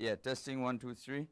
Yeah, testing 1, 2, 3.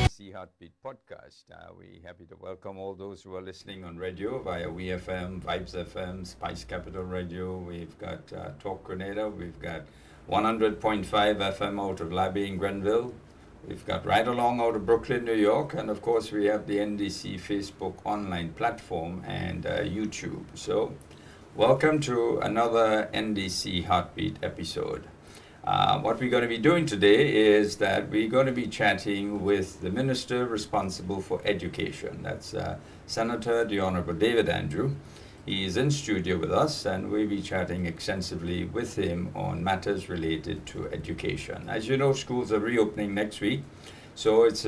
NDC Heartbeat podcast. We're happy to welcome all those who are listening on radio via WeFM, Vibes FM, Spice Capital Radio. We've got Talk Grenada. We've got 100.5 FM out of Labby in Grenville. We've got Right Along out of Brooklyn, New York. And of course, we have the NDC Facebook online platform and YouTube. So, welcome to another NDC Heartbeat episode. What we're going to be doing today is that we're going to be chatting with the Minister responsible for education. That's Senator the Honorable David Andrew. He is in studio with us, and we'll be chatting extensively with him on matters related to education. As you know, schools are reopening next week, so it's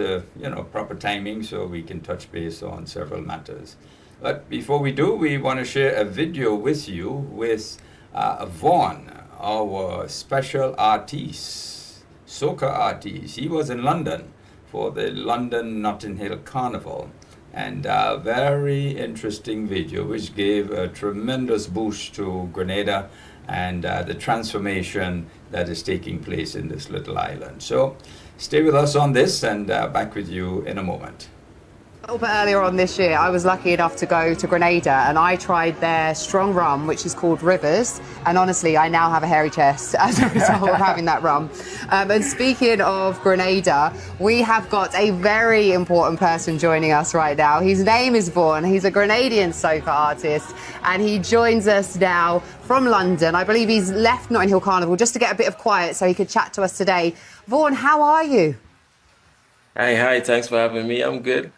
proper timing so we can touch base on several matters. But before we do, we want to share a video with you with Vaughn, our special artiste, soca artiste. He was in London for the London Notting Hill Carnival, and a very interesting video which gave a tremendous boost to Grenada and the transformation that is taking place in this little island. So stay with us on this, and back with you in a moment. A little bit earlier on this year, I was lucky enough to go to Grenada, and I tried their strong rum, which is called Rivers, and honestly, I now have a hairy chest as a result of having that rum. And speaking of Grenada, we have got a very important person joining us right now. His name is Vaughn. He's a Grenadian soca artist, and he joins us now from London. I believe he's left Notting Hill Carnival just to get a bit of quiet so he could chat to us today. Vaughn, how are you? Hi, thanks for having me. I'm good.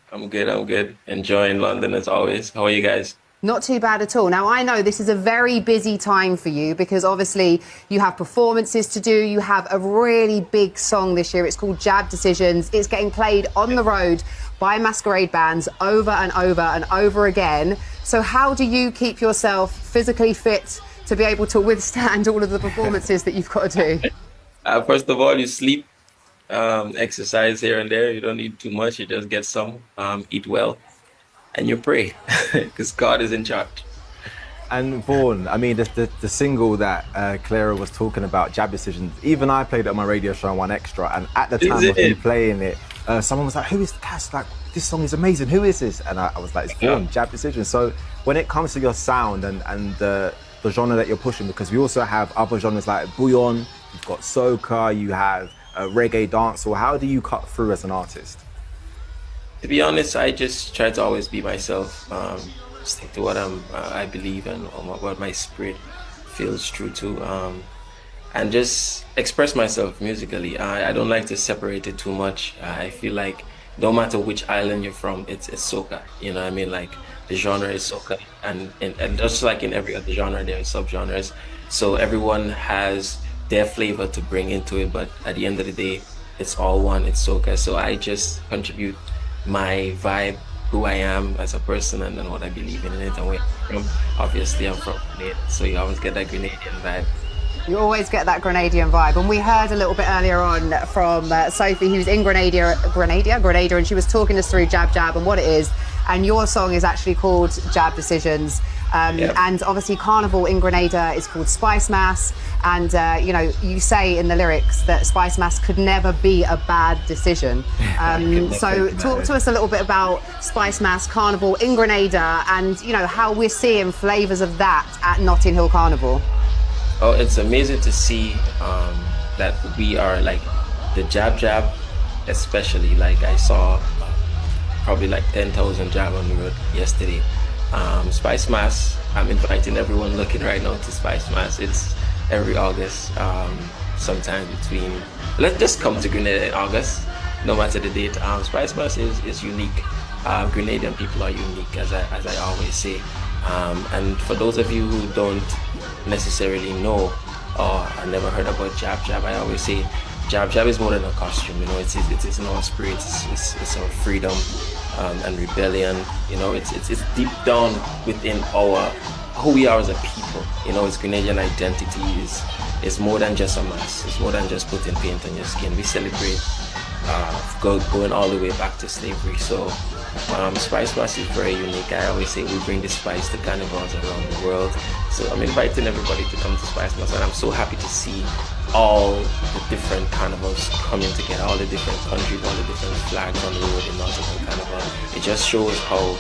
Enjoying London as always. How are you guys? Not too bad at all. Now, I know this is a very busy time for you because obviously you have performances to do. You have a really big song this year. It's called Jab Decisions. It's getting played on the road by masquerade bands over and over and over again. So how do you keep yourself physically fit to be able to withstand all of the performances that you've got to do? First of all, you sleep. Exercise here and there. You don't need too much. You just get some, eat well, and you pray because God is in charge. And Vaughn, I mean, the single that Clara was talking about, Jab Decisions, even I played it on my radio show on 1Extra, and at the time of me playing it, someone was like, who is Cass? Like, this song is amazing. Who is this? And I was like, it's Vaughn, Jab Decisions. So when it comes to your sound and the genre that you're pushing, because we also have other genres like bouillon, you've got soca, you have reggae dancehall. How do you cut through as an artist? To be honest, I just try to always be myself, stick to what I believe and what my spirit feels true to, and just express myself musically. I don't like to separate it too much. I feel like no matter which island you're from, it's soca. You know what I mean? Like the genre is soca, and just like in every other genre, there are subgenres. So everyone has their flavor to bring into it, but at the end of the day, it's all one. It's soca. So I just contribute my vibe, who I am as a person, and then what I believe in it. And where I'm from, obviously, I'm from Grenada, so you always get that Grenadian vibe. You always get that Grenadian vibe. And we heard a little bit earlier on from Sophie, who's in Grenada, and she was talking us through Jab Jab and what it is. And your song is actually called Jab Decisions. And obviously Carnival in Grenada is called Spice Mass. And, you say in the lyrics that Spice Mass could never be a bad decision. So talk to us a little bit about Spice Mass Carnival in Grenada and, how we're seeing flavours of that at Notting Hill Carnival. Oh, it's amazing to see that we are like the Jab Jab, especially. Like I saw probably like 10,000 jab on the road yesterday. Spice Mass, I'm inviting everyone looking right now to Spice Mass. It's every August, sometime between, let's just come to Grenada in August, no matter the date. Spice Mass is unique. Grenadian people are unique, as I always say. And for those of you who don't necessarily know or have never heard about Jab, I always say Jab is more than a costume. You know, it is in our spirit. It's our freedom and rebellion. You know, it's deep down within our who we are as a people. You know, it's Grenadian identity is more than just a mask. It's more than just putting paint on your skin. We celebrate going all the way back to slavery. So Spice Mass is very unique. I always say we bring the spice to carnivals around the world. So I'm inviting everybody to come to Spice Mass, and I'm so happy to see all the different carnivals coming together, all the different countries, all the different flags on the road in Nautical Carnival. It just shows how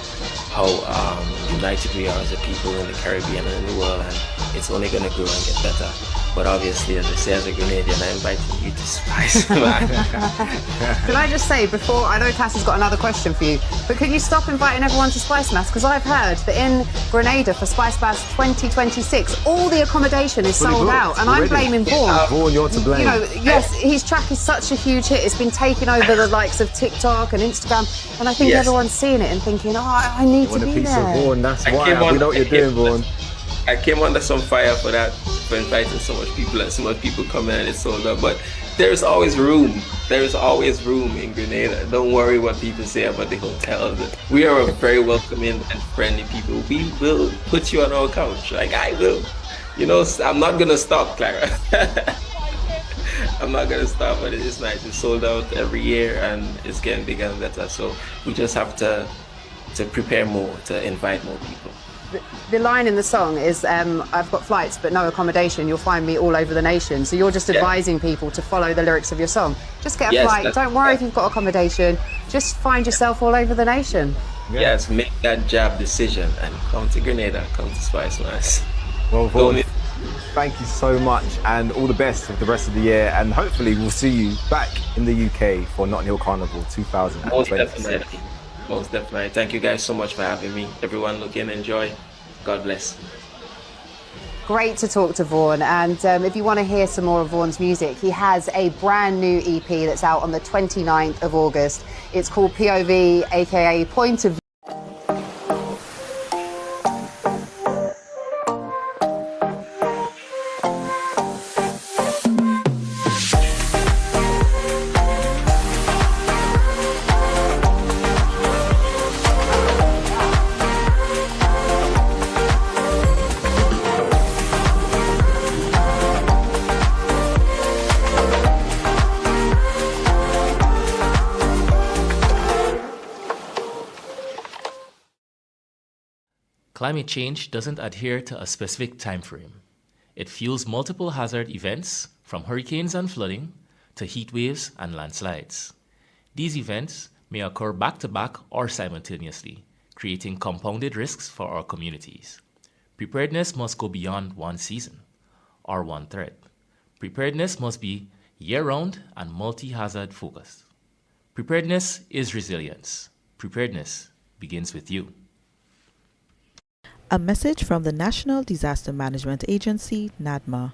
united we are as a people in the Caribbean and in the world, and it's only going to grow and get better. But obviously, as I say, as a Grenadian, I invite you to Spice Mass. Can I just say, before, I know Cass has got another question for you, but can you stop inviting everyone to Spice Mass? Because I've heard that in Grenada for Spice Mass 2026, all the accommodation is sold out, and I'm blaming Vaughan. Vaughan, you're to blame. You know, yes, his track is such a huge hit. It's been taking over the likes of TikTok and Instagram, and I think everyone's seeing it and thinking, oh, I need to be there. Vaughan, that's why. We know what you're doing, Vaughan. I came under some fire for that, for inviting so much people, and so much people come in and it's sold out. But there's always room. There's always room in Grenada. Don't worry what people say about the hotels. We are a very welcoming and friendly people. We will put you on our couch. Like I will. You know, I'm not gonna stop, Clara. I'm not gonna stop, but it's nice. It's sold out every year and it's getting bigger and better. So we just have to prepare more, to invite more people. The line in the song is, I've got flights but no accommodation, you'll find me all over the nation. So you're just advising people to follow the lyrics of your song. Just get a flight, don't worry if you've got accommodation, just find yourself all over the nation. Yes, make that Jab decision and come to Grenada, come to Spice Mass. Well, Vaughan, thank you so much and all the best with the rest of the year, and hopefully we'll see you back in the UK for Notting Hill Carnival 2026. Most definitely. Most definitely. Thank you guys so much for having me. Everyone look in, enjoy. God bless. Great to talk to Vaughan, and if you want to hear some more of Vaughan's music, he has a brand new EP that's out on the 29th of August. It's called POV, aka Point of View. Climate change doesn't adhere to a specific time frame. It fuels multiple hazard events, from hurricanes and flooding to heat waves and landslides. These events may occur back-to-back or simultaneously, creating compounded risks for our communities. Preparedness must go beyond one season or one threat. Preparedness must be year-round and multi-hazard focused. Preparedness is resilience. Preparedness begins with you. A message from the National Disaster Management Agency, NADMA.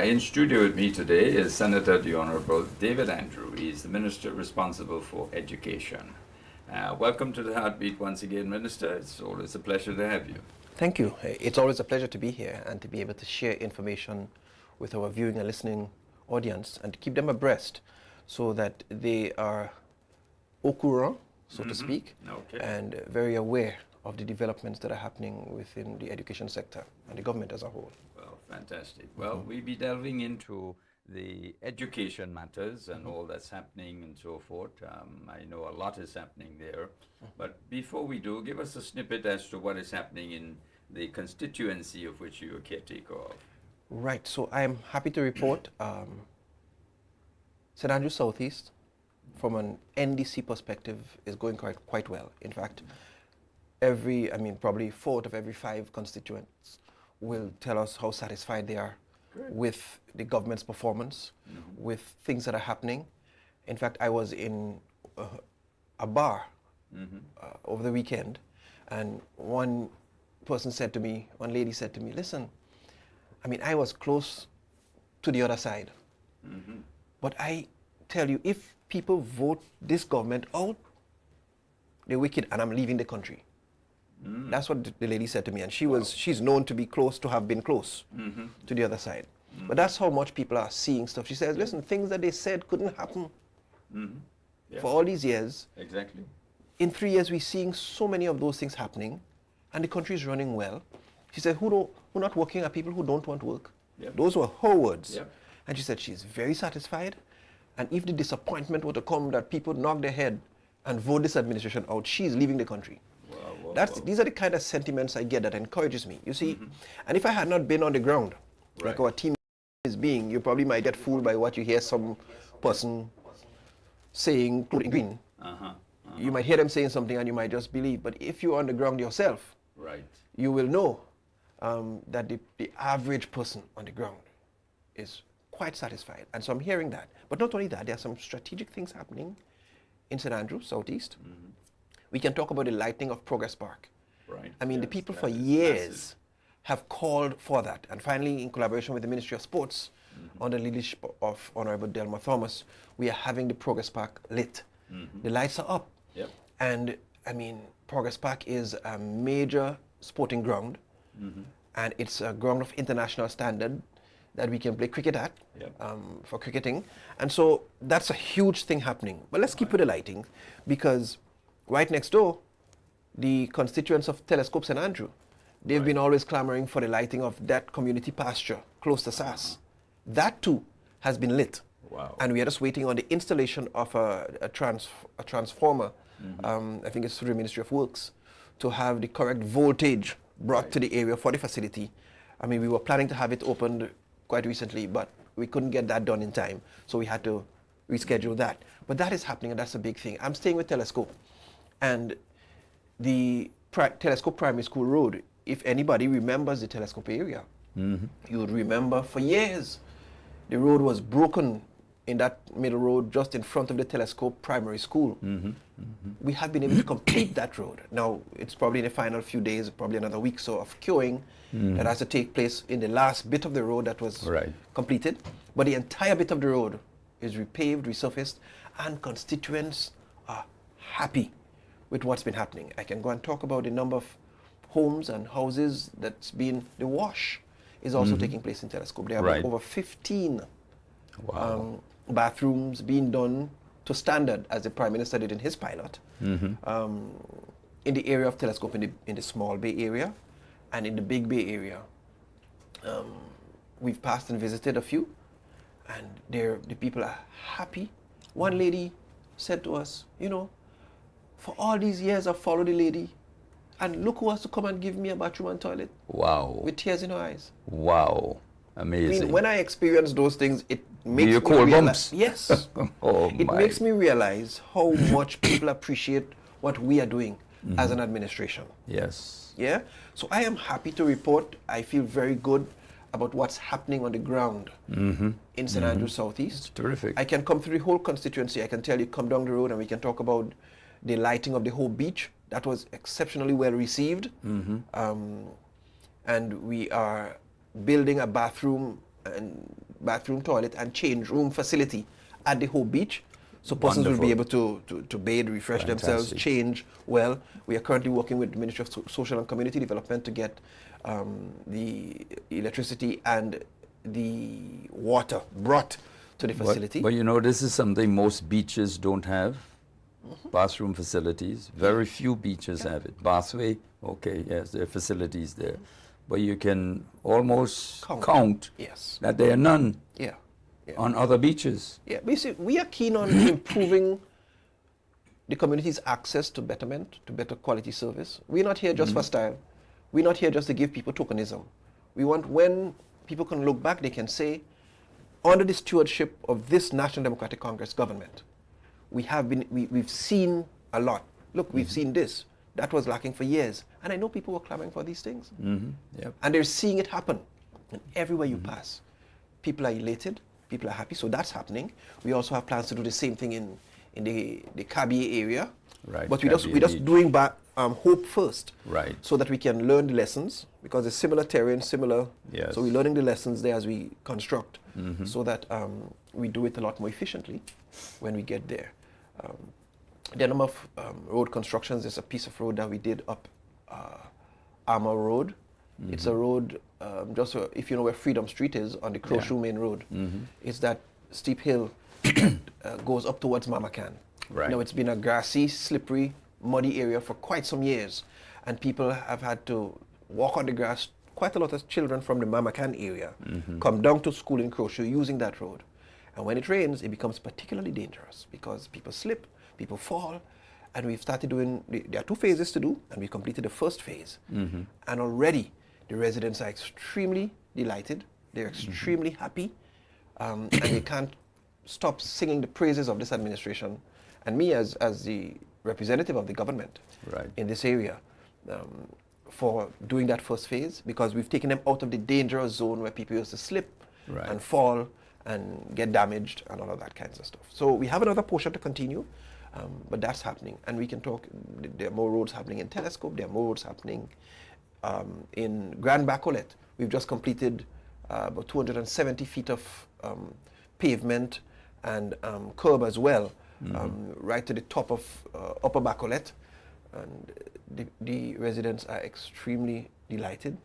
In studio with me today is Senator the Honorable David Andrew. He's the Minister responsible for education. Welcome to the Heartbeat once again, Minister. It's always a pleasure to have you. Thank you. It's always a pleasure to be here and to be able to share information with our viewing and listening audience and to keep them abreast so that they are au courant, so to speak, and very aware of the developments that are happening within the education sector and the government as a whole. Well, fantastic. Well, we'll be delving into the education matters and all that's happening and so forth. I know a lot is happening there. But before we do, give us a snippet as to what is happening in the constituency of which you are caretaker of. Right. So I'm happy to report St. Andrews Southeast from an NDC perspective, is going quite well. In fact, probably 4 out of every 5 constituents will tell us how satisfied they are with the government's performance, with things that are happening. In fact, I was in a bar over the weekend, and one lady said to me, listen, I was close to the other side, but I tell you, if people vote this government out, they're wicked and I'm leaving the country. That's what the lady said to me, and she's known to be close, to have been close to the other side. But that's how much people are seeing stuff. She says, listen, things that they said couldn't happen for all these years. Exactly. In 3 years, we're seeing so many of those things happening, and the country is running well. She said, who not working are people who don't want work. Yep. Those were her words. Yep. And she said she's very satisfied, and if the disappointment were to come that people knock their head and vote this administration out, she's leaving the country. These are the kind of sentiments I get that encourages me, you see. And if I had not been on the ground, like our team is being, you probably might get fooled by what you hear some person saying, green. You might hear them saying something and you might just believe. But if you're on the ground yourself, you will know that the average person on the ground is quite satisfied. And so I'm hearing that. But not only that, there are some strategic things happening in St. Andrews, Southeast. We can talk about the lighting of Progress Park. The people for years have called for that. And finally, in collaboration with the Ministry of Sports, under the leadership of Honorable Delma Thomas, we are having the Progress Park lit. The lights are up. And Progress Park is a major sporting ground. And it's a ground of international standard that we can play cricket at, for cricketing. And so that's a huge thing happening. But let's keep with the lighting, because right next door, the constituents of Telescope St. Andrew, they've been always clamoring for the lighting of that community pasture close to SAS. That too has been lit. And we are just waiting on the installation of a transformer, I think it's through the Ministry of Works, to have the correct voltage brought to the area for the facility. We were planning to have it opened quite recently, but we couldn't get that done in time, so we had to reschedule that. But that is happening, and that's a big thing. I'm staying with Telescope, and the Telescope Primary School Road, if anybody remembers the Telescope area, you would remember for years the road was broken in that middle road just in front of the Telescope Primary School. We have been able to complete that road. Now, it's probably in the final few days, probably another week or so of queuing that has to take place in the last bit of the road that was completed. But the entire bit of the road is repaved, resurfaced, and constituents are happy with what's been happening. I can go and talk about the number of homes and houses that's been, the wash is also taking place in Telescope. There are over 15 bathrooms being done to standard, as the Prime Minister did in his pilot, in the area of Telescope, in the small Bay area and in the big Bay area. We've passed and visited a few, and the people are happy. One lady said to us, for all these years I've followed the lady, and look who has to come and give me a bathroom and toilet. Wow. With tears in her eyes. Wow. Amazing. When I experience those things, it makes me realize. Bumps? Yes. It makes me realize how much people appreciate what we are doing as an administration. Yes. Yeah? So I am happy to report. I feel very good about what's happening on the ground in St. Andrews Southeast. It's terrific. I can come through the whole constituency. I can tell you, come down the road and we can talk about the lighting of the whole beach. That was exceptionally well received. And we are building a bathroom, toilet, and change room facility at the whole beach. So persons will be able to bathe, refresh themselves, change well. We are currently working with the Ministry of Social and Community Development to get the electricity and the water brought to the facility. But this is something most beaches don't have. Bathroom facilities. Very few beaches have it. Bathway, okay, yes, there are facilities there. But you can almost count that there are none on other beaches. Yeah, basically, we are keen on improving the community's access to betterment, to better quality service. We're not here just for style. We're not here just to give people tokenism. We want, when people can look back, they can say, under the stewardship of this National Democratic Congress government, we've seen a lot. Look, we've seen this. That was lacking for years. And I know people were clamoring for these things. Yep. And they're seeing it happen. And everywhere you pass, people are elated, people are happy. So that's happening. We also have plans to do the same thing in the Kabi area. Right. But we're just doing hope first. Right. So that we can learn the lessons, because it's similar terrain, similar. Yes. So we're learning the lessons there as we construct, so that we do it a lot more efficiently when we get there. There are a number of road constructions. There's a piece of road that we did up Armour Road. It's a road, if you know where Freedom Street is, on the Crowshoe Main Road. It's that steep hill that goes up towards Mamacan. Right. Now, it's been a grassy, slippery, muddy area for quite some years, and people have had to walk on the grass. Quite a lot of children from the Mamacan area come down to school in Crowshoe using that road. And when it rains, it becomes particularly dangerous because people slip, people fall, and we've started doing, there are 2 phases to do, and we completed the first phase. And already the residents are extremely delighted, they're extremely happy, and they can't stop singing the praises of this administration, and me as the representative of the government in this area, for doing that first phase, because we've taken them out of the dangerous zone where people used to slip and fall and get damaged and all of that kinds of stuff. So we have another portion to continue, but that's happening. And we can talk, there are more roads happening in Telescope, there are more roads happening in Grand Bacolet. We've just completed about 270 feet of pavement and curb as well, right to the top of Upper Bacolet. And the residents are extremely delighted.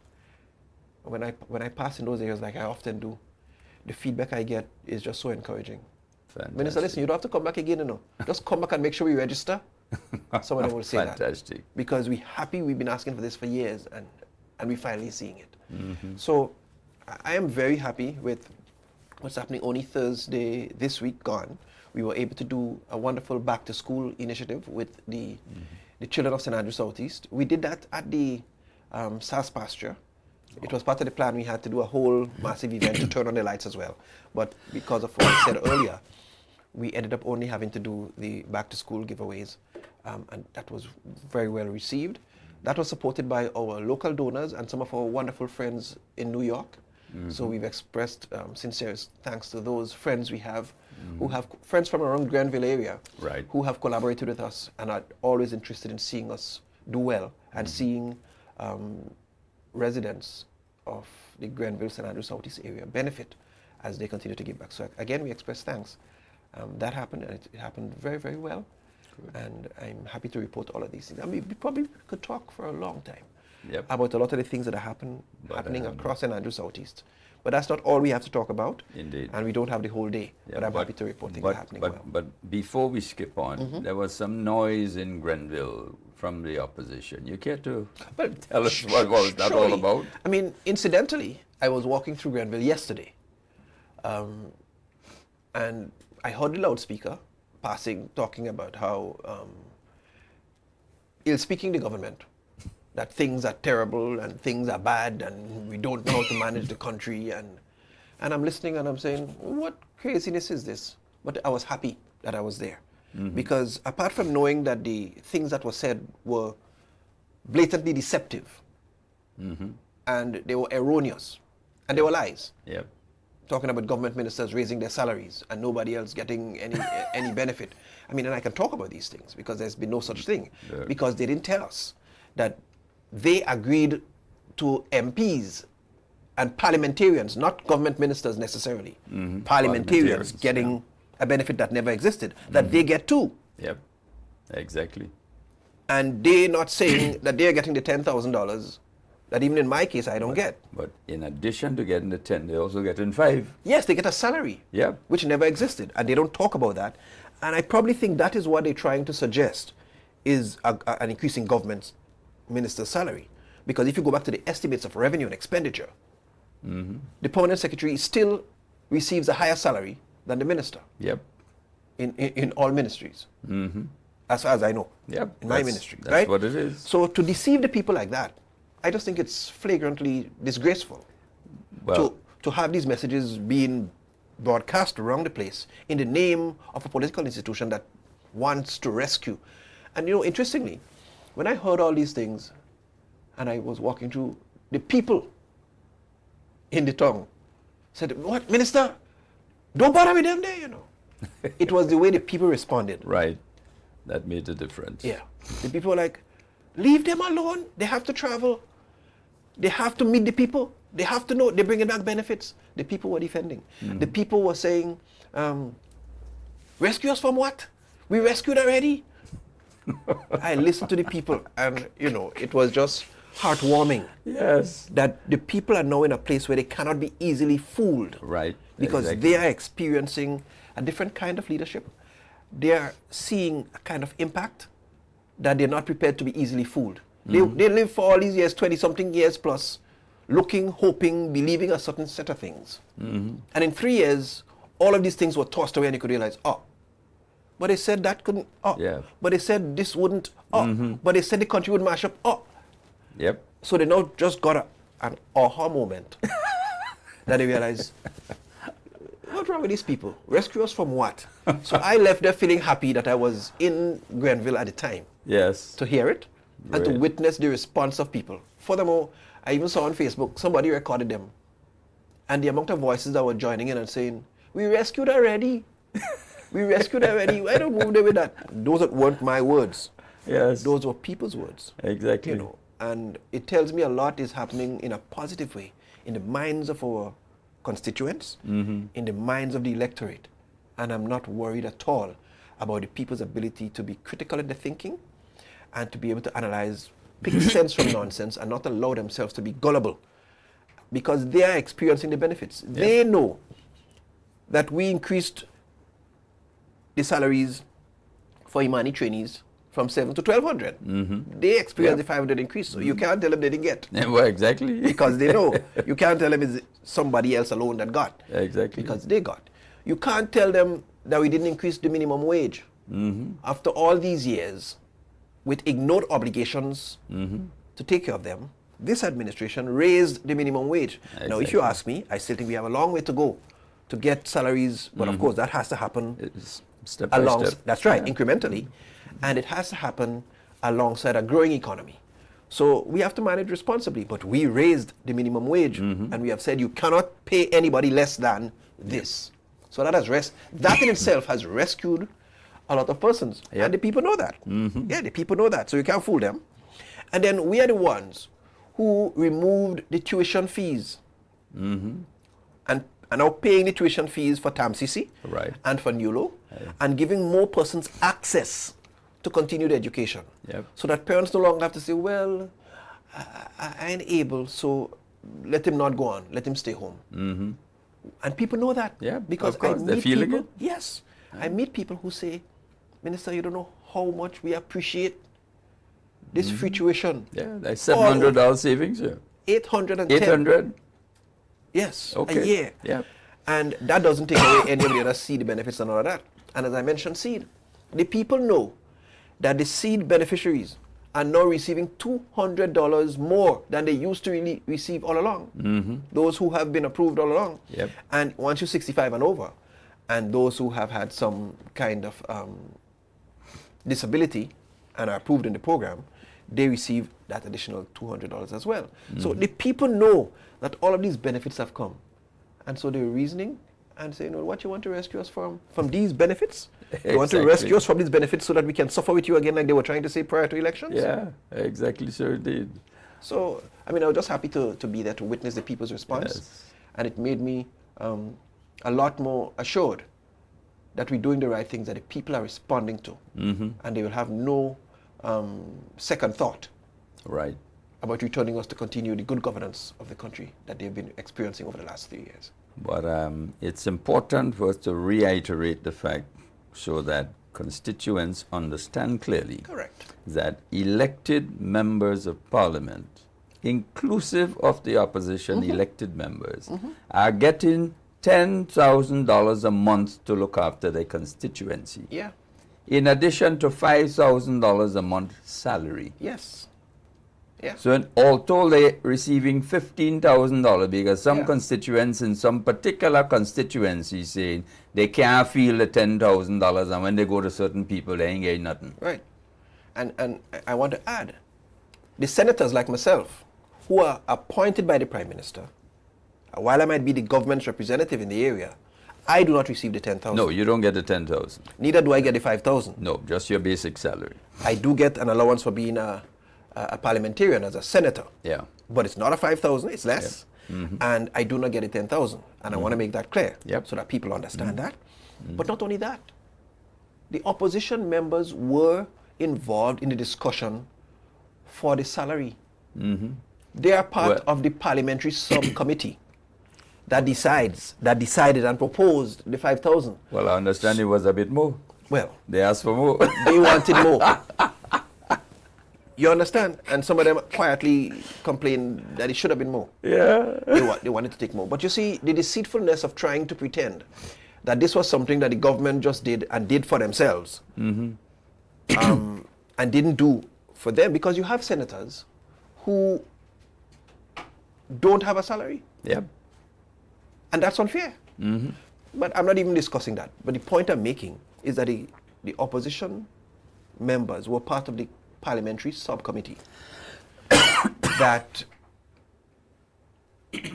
When I pass in those areas, like I often do, the feedback I get is just so encouraging. Fantastic. Minister, listen, you don't have to come back again, you know. Just come back and make sure we register. Some of them will say Fantastic. that. Because we're happy, we've been asking for this for years, and we're finally seeing it. So I am very happy with what's happening. Only Thursday this week gone, we were able to do a wonderful back to school initiative with the children of St. Andrew Southeast. We did that at the SAS pasture. It was part of the plan. We had to do a whole massive event to turn on the lights as well. But because of what I said earlier, we ended up only having to do the back to school giveaways. And that was very well received. That was supported by our local donors and some of our wonderful friends in New York. So we've expressed sincere thanks to those friends we have, who have friends from around Grenville area, who have collaborated with us and are always interested in seeing us do well and seeing residents of the Grenville, St. Andrew Southeast area benefit as they continue to give back. So again, we express thanks. That happened, and it happened very, very well. Good. And I'm happy to report all of these things. I mean, we probably could talk for a long time about a lot of the things that are happening across St. Andrew Southeast. But that's not all we have to talk about. Indeed. And we don't have the whole day. But I'm happy to report things are happening well. But before we skip on, there was some noise in Grenville from the opposition. You care to tell us what was that all about? I mean, incidentally, I was walking through Grenville yesterday, and I heard the loudspeaker passing, talking about how ill-speaking the government, that things are terrible and things are bad and we don't know how to manage the country. And I'm listening and I'm saying, what craziness is this? But I was happy that I was there. Because apart from knowing that the things that were said were blatantly deceptive, and they were erroneous, and they were lies. Talking about government ministers raising their salaries and nobody else getting any benefit. I mean, and I can talk about these things because there's been no such thing. Because they didn't tell us that they agreed to MPs and parliamentarians, not government ministers necessarily, parliamentarians getting a benefit that never existed, that they get too. Exactly. And they're not saying that they're getting the $10,000 that even in my case I don't get. But in addition to getting the 10, they also get in 5. Yes, they get a salary, which never existed, and they don't talk about that. And I probably think that is what they're trying to suggest, is an increase in government minister's salary. Because if you go back to the estimates of revenue and expenditure, the permanent secretary still receives a higher salary than the minister. In all ministries. As far as I know. In my ministry. That's what it is. So to deceive the people like that, I just think it's flagrantly disgraceful. Well, to have these messages being broadcast around the place in the name of a political institution that wants to rescue. And you know, interestingly, when I heard all these things and I was walking through, the people in the town said, "What, Minister? Don't bother with them there, you know." It was the way the people responded. Right. That made a difference. Yeah. The people were like, "Leave them alone. They have to travel. They have to meet the people. They have to know they're bringing back benefits." The people were defending. The people were saying, "Rescue us from what? We rescued already." I listened to the people, and you know, it was just heartwarming. Yes. That the people are now in a place where they cannot be easily fooled. Right. Because Exactly. they are experiencing a different kind of leadership. They are seeing a kind of impact that they're not prepared to be easily fooled. They live for all these years, 20-something years plus, looking, hoping, believing a certain set of things. And in 3 years, all of these things were tossed away and you could realize, oh, but they said that couldn't, oh, Yeah. but they said this wouldn't, oh, but they said the country would mash up, oh. Yep. So they now just got an aha moment that they realize, what's wrong with these people? Rescue us from what? So I left there feeling happy that I was in Grenville at the time Yes. to hear it and to Right. witness the response of people. Furthermore, I even saw on Facebook, somebody recorded them. And the amount of voices that were joining in and saying, "We rescued already. We rescued already." I don't move there with that. Those weren't my words. Yes. Those were people's words. Exactly. You know, and it tells me a lot is happening in a positive way in the minds of our constituents, in the minds of the electorate. And I'm not worried at all about the people's ability to be critical in their thinking and to be able to analyze, pick sense from nonsense and not allow themselves to be gullible, because they are experiencing the benefits. They know that we increased the salaries for Imani trainees from 7 to 1,200. They experienced the 500 increase, so you can't tell them they didn't get. Well, exactly. Because they know. You can't tell them it's somebody else alone that got. Exactly. Because they got. You can't tell them that we didn't increase the minimum wage. After all these years, with ignored obligations to take care of them, this administration raised the minimum wage. Now, if you ask me, I still think we have a long way to go to get salaries, but of course that has to happen It's step by along. step. That's right, incrementally, and it has to happen alongside a growing economy. So we have to manage responsibly, but we raised the minimum wage, and we have said you cannot pay anybody less than this. So that that in itself has rescued a lot of persons, and the people know that. Yeah, the people know that, so you can't fool them. And then we are the ones who removed the tuition fees, and are now paying the tuition fees for TAMCC Right. and for NULO, and giving more persons access to continued education. Yep. So that parents no longer have to say, well, I ain't able, so let him not go on, let him stay home. And people know that. Yeah, because of course, I they're meet feeling people, it. yes, I meet people who say, "Minister, you don't know how much we appreciate this free tuition." Yeah, that's $700 savings. Yeah. 810. 800. Yes, Okay. a year. Yeah. And that doesn't take away any of the other seed benefits and all of that. And as I mentioned, seed. The people know that the seed beneficiaries are now receiving $200 more than they used to really receive all along. Those who have been approved all along. Yep. And once you're 65 and over, and those who have had some kind of disability and are approved in the program, they receive that additional $200 as well. So the people know that all of these benefits have come. And so they're reasoning and saying, well, what you want to rescue us from these benefits? You want to Exactly. rescue us from these benefits so that we can suffer with you again like they were trying to say prior to elections? Yeah, exactly, sir, indeed. So, I mean, I was just happy to be there to witness the people's response. Yes. And it made me a lot more assured that we're doing the right things, that the people are responding to. And they will have no second thought Right. about returning us to continue the good governance of the country that they've been experiencing over the last 3 years. But it's important for us to reiterate the fact so that constituents understand clearly Correct. that elected members of parliament, inclusive of the opposition elected members, are getting $10,000 a month to look after their constituency, Yeah. in addition to $5,000 a month salary. Yes. Yeah. So in all told, they're receiving $15,000 because some Yeah. constituents in some particular constituencies saying they can't feel the $10,000, and when they go to certain people, they ain't getting nothing. Right. And I want to add, the senators like myself, who are appointed by the Prime Minister, while I might be the government's representative in the area, I do not receive the 10,000. No, you don't get the 10,000. Neither do I get the 5,000. No, just your basic salary. I do get an allowance for being a parliamentarian as a senator. Yeah. But it's not a 5,000, it's less. And I do not get a 10,000. And I want to make that clear so that people understand that. But not only that, the opposition members were involved in the discussion for the salary. They are part of the parliamentary subcommittee that decided and proposed the 5,000. Well, I understand it was a bit more. Well, They asked for more. they wanted more. You understand? And some of them quietly complained that it should have been more. Yeah. They wanted to take more. But you see, the deceitfulness of trying to pretend that this was something that the government just did and did for themselves, and didn't do for them, because you have senators who don't have a salary. Yep. And that's unfair. But I'm not even discussing that. But the point I'm making is that the opposition members were part of the parliamentary subcommittee that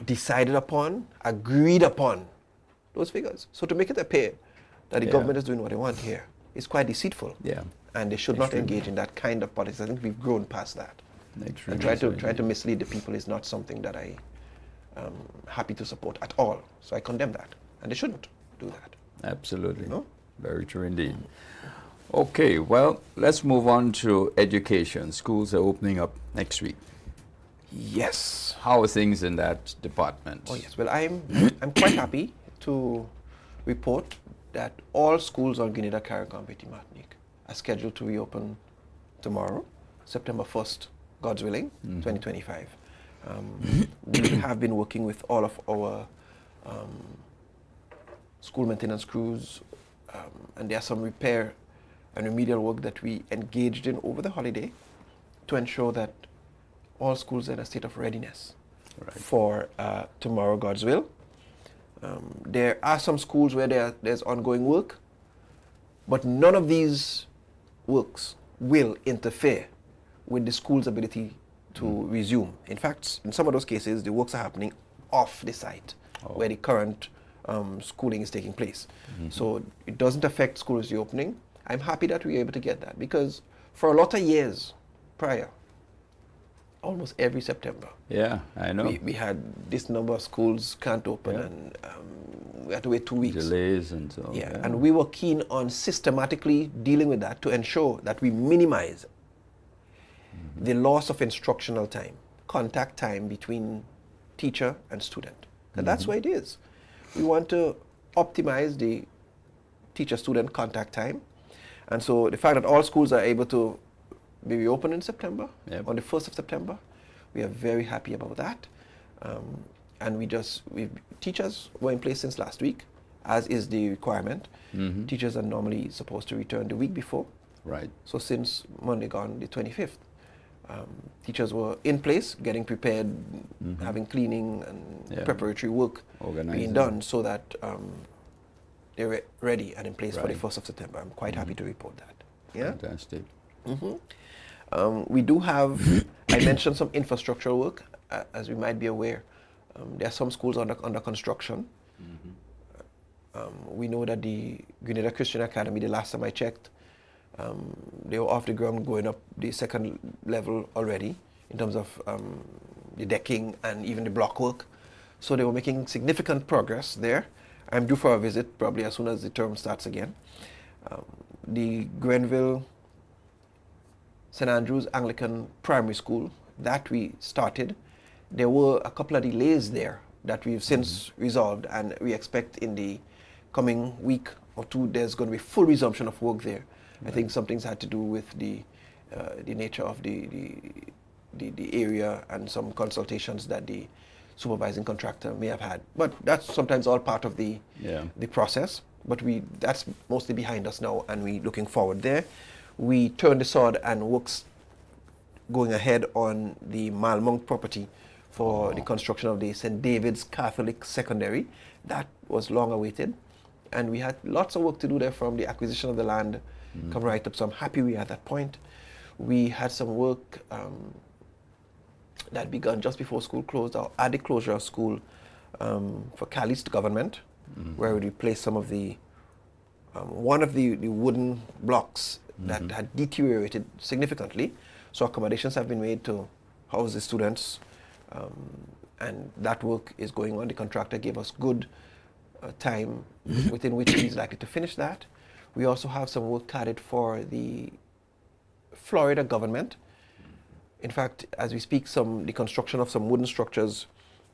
decided upon, agreed upon those figures. So to make it appear that the government is doing what they want here is quite deceitful. Yeah. And they should not engage in that kind of politics. I think we've grown past that. And try to mislead the people is not something that I am happy to support at all. So I condemn that. And they shouldn't do that. Absolutely. No? Very true indeed. Okay, well, let's move on to education. Schools are opening up next week. Yes. How are things in that department? Oh yes. Well, I'm quite happy to report that all schools on Grenada, Carriacou, Haiti, Martinique are scheduled to reopen tomorrow, September 1st, God's willing, 2025. We have been working with all of our school maintenance crews, and there are some repair and remedial work that we engaged in over the holiday to ensure that all schools are in a state of readiness for tomorrow, God's will. There are some schools where there's ongoing work, but none of these works will interfere with the school's ability to resume. In fact, in some of those cases, the works are happening off the site where the current schooling is taking place. So it doesn't affect schools reopening. I'm happy that we were able to get that, because for a lot of years prior, almost every September, Yeah, I know. we had this number of schools can't open, and we had to wait 2 weeks. Delays and so on. Yeah, and we were keen on systematically dealing with that to ensure that we minimize the loss of instructional time, contact time between teacher and student. And that's what it is. We want to optimize the teacher-student contact time. And so the fact that all schools are able to be reopened in September, on the 1st of September, we are very happy about that. And teachers were in place since last week, as is the requirement. Teachers are normally supposed to return the week before. Right. So since Monday gone, the 25th, teachers were in place, getting prepared, having cleaning and preparatory work being done, so that they were ready and in place for the 1st of September. I'm quite happy to report that. Yeah. Fantastic. We do have, I mentioned some infrastructural work, as we might be aware. There are some schools under construction. We know that the Grenada Christian Academy, the last time I checked, they were off the ground, going up the second level already in terms of the decking and even the block work. So they were making significant progress there. I'm due for a visit probably as soon as the term starts again. The Grenville St. Andrew's Anglican Primary School that we started, there were a couple of delays there that we've since resolved, and we expect in the coming week or two there's going to be full resumption of work there. I think something's had to do with the nature of the area and some consultations that the supervising contractor may have had. But that's sometimes all part of the process. But that's mostly behind us now, and we're looking forward there. We turned the sword and works going ahead on the Malmonk property for the construction of the St. David's Catholic Secondary. That was long awaited. And we had lots of work to do there, from the acquisition of the land, come right up. So I'm happy we are at that point. We had some work that began just before school closed, or at the closure of school, for Cali's government, where we replaced some of the, one of the wooden blocks that had deteriorated significantly. So accommodations have been made to house the students, and that work is going on. The contractor gave us good time within which he's likely to finish that. We also have some work carried for the Florida government. In fact, as we speak, the construction of some wooden structures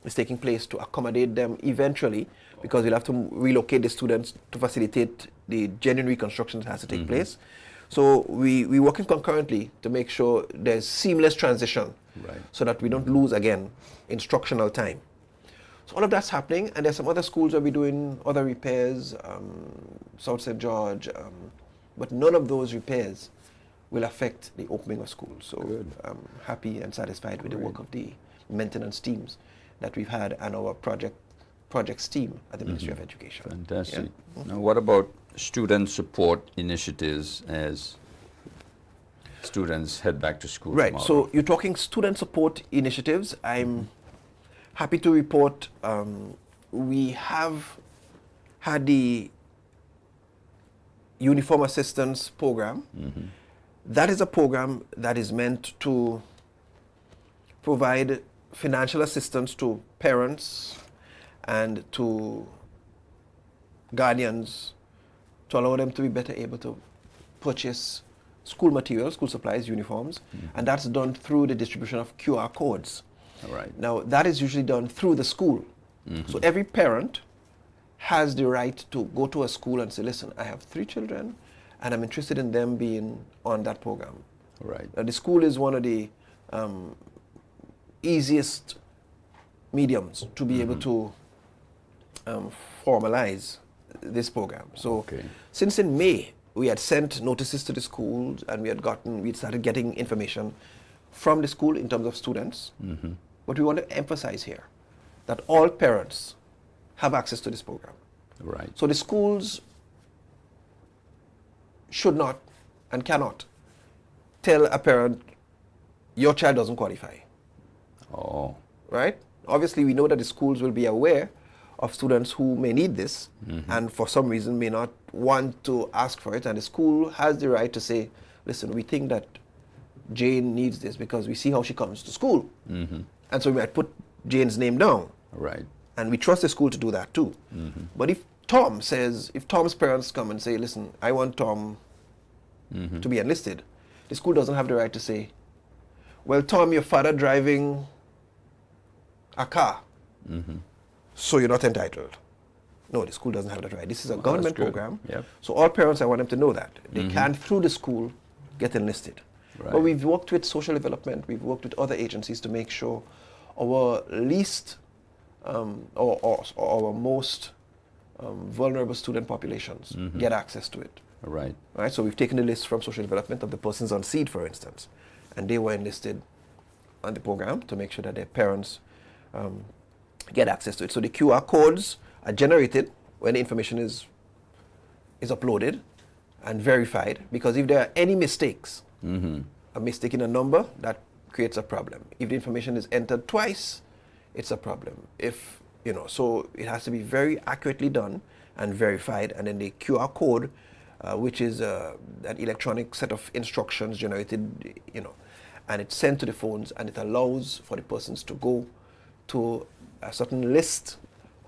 is taking place to accommodate them eventually, because we'll have to relocate the students to facilitate the genuine reconstruction that has to take place. So we're working concurrently to make sure there's seamless transition, so that we don't lose, again, instructional time. So all of that's happening, and there's some other schools where we're doing other repairs, South St. George, but none of those repairs will affect the opening of schools. So I'm happy and satisfied with the work of the maintenance teams that we've had, and our projects team at the Ministry of Education. Fantastic. Now, what about student support initiatives as students head back to school Right, tomorrow? so you're talking student support initiatives. I'm happy to report we have had the Uniform Assistance Program. That is a program that is meant to provide financial assistance to parents and to guardians, to allow them to be better able to purchase school materials, school supplies, uniforms, and that's done through the distribution of QR codes. Now, that is usually done through the school. So every parent has the right to go to a school and say, listen, I have 3 children, and I'm interested in them being on that program. Now, the school is one of the easiest mediums to be able to formalize this program. So since in May, we had sent notices to the schools, and we'd started getting information from the school in terms of students. But we want to emphasize here that all parents have access to this program. So the schools should not and cannot tell a parent, your child doesn't qualify. Right? Obviously, we know that the schools will be aware of students who may need this and for some reason may not want to ask for it, and the school has the right to say, listen, we think that Jane needs this because we see how she comes to school. And so we might put Jane's name down. And we trust the school to do that too. But if Tom's parents come and say, listen, I want Tom to be enlisted, the school doesn't have the right to say, well, Tom, your father driving a car, so you're not entitled. No, the school doesn't have that right. This is a government program. So all parents, I want them to know that. They can, through the school, get enlisted. But we've worked with social development, we've worked with other agencies to make sure our least, or our most vulnerable student populations get access to it. So we've taken the list from social development of the persons on seed, for instance, and they were enlisted on the program to make sure that their parents get access to it. So the QR codes are generated when the information is uploaded and verified, because if there are any mistakes, a mistake in a number, that creates a problem. If the information is entered twice, it's a problem. So it has to be very accurately done and verified, and then the QR code, which is an electronic set of instructions generated, and it's sent to the phones, and it allows for the persons to go to a certain list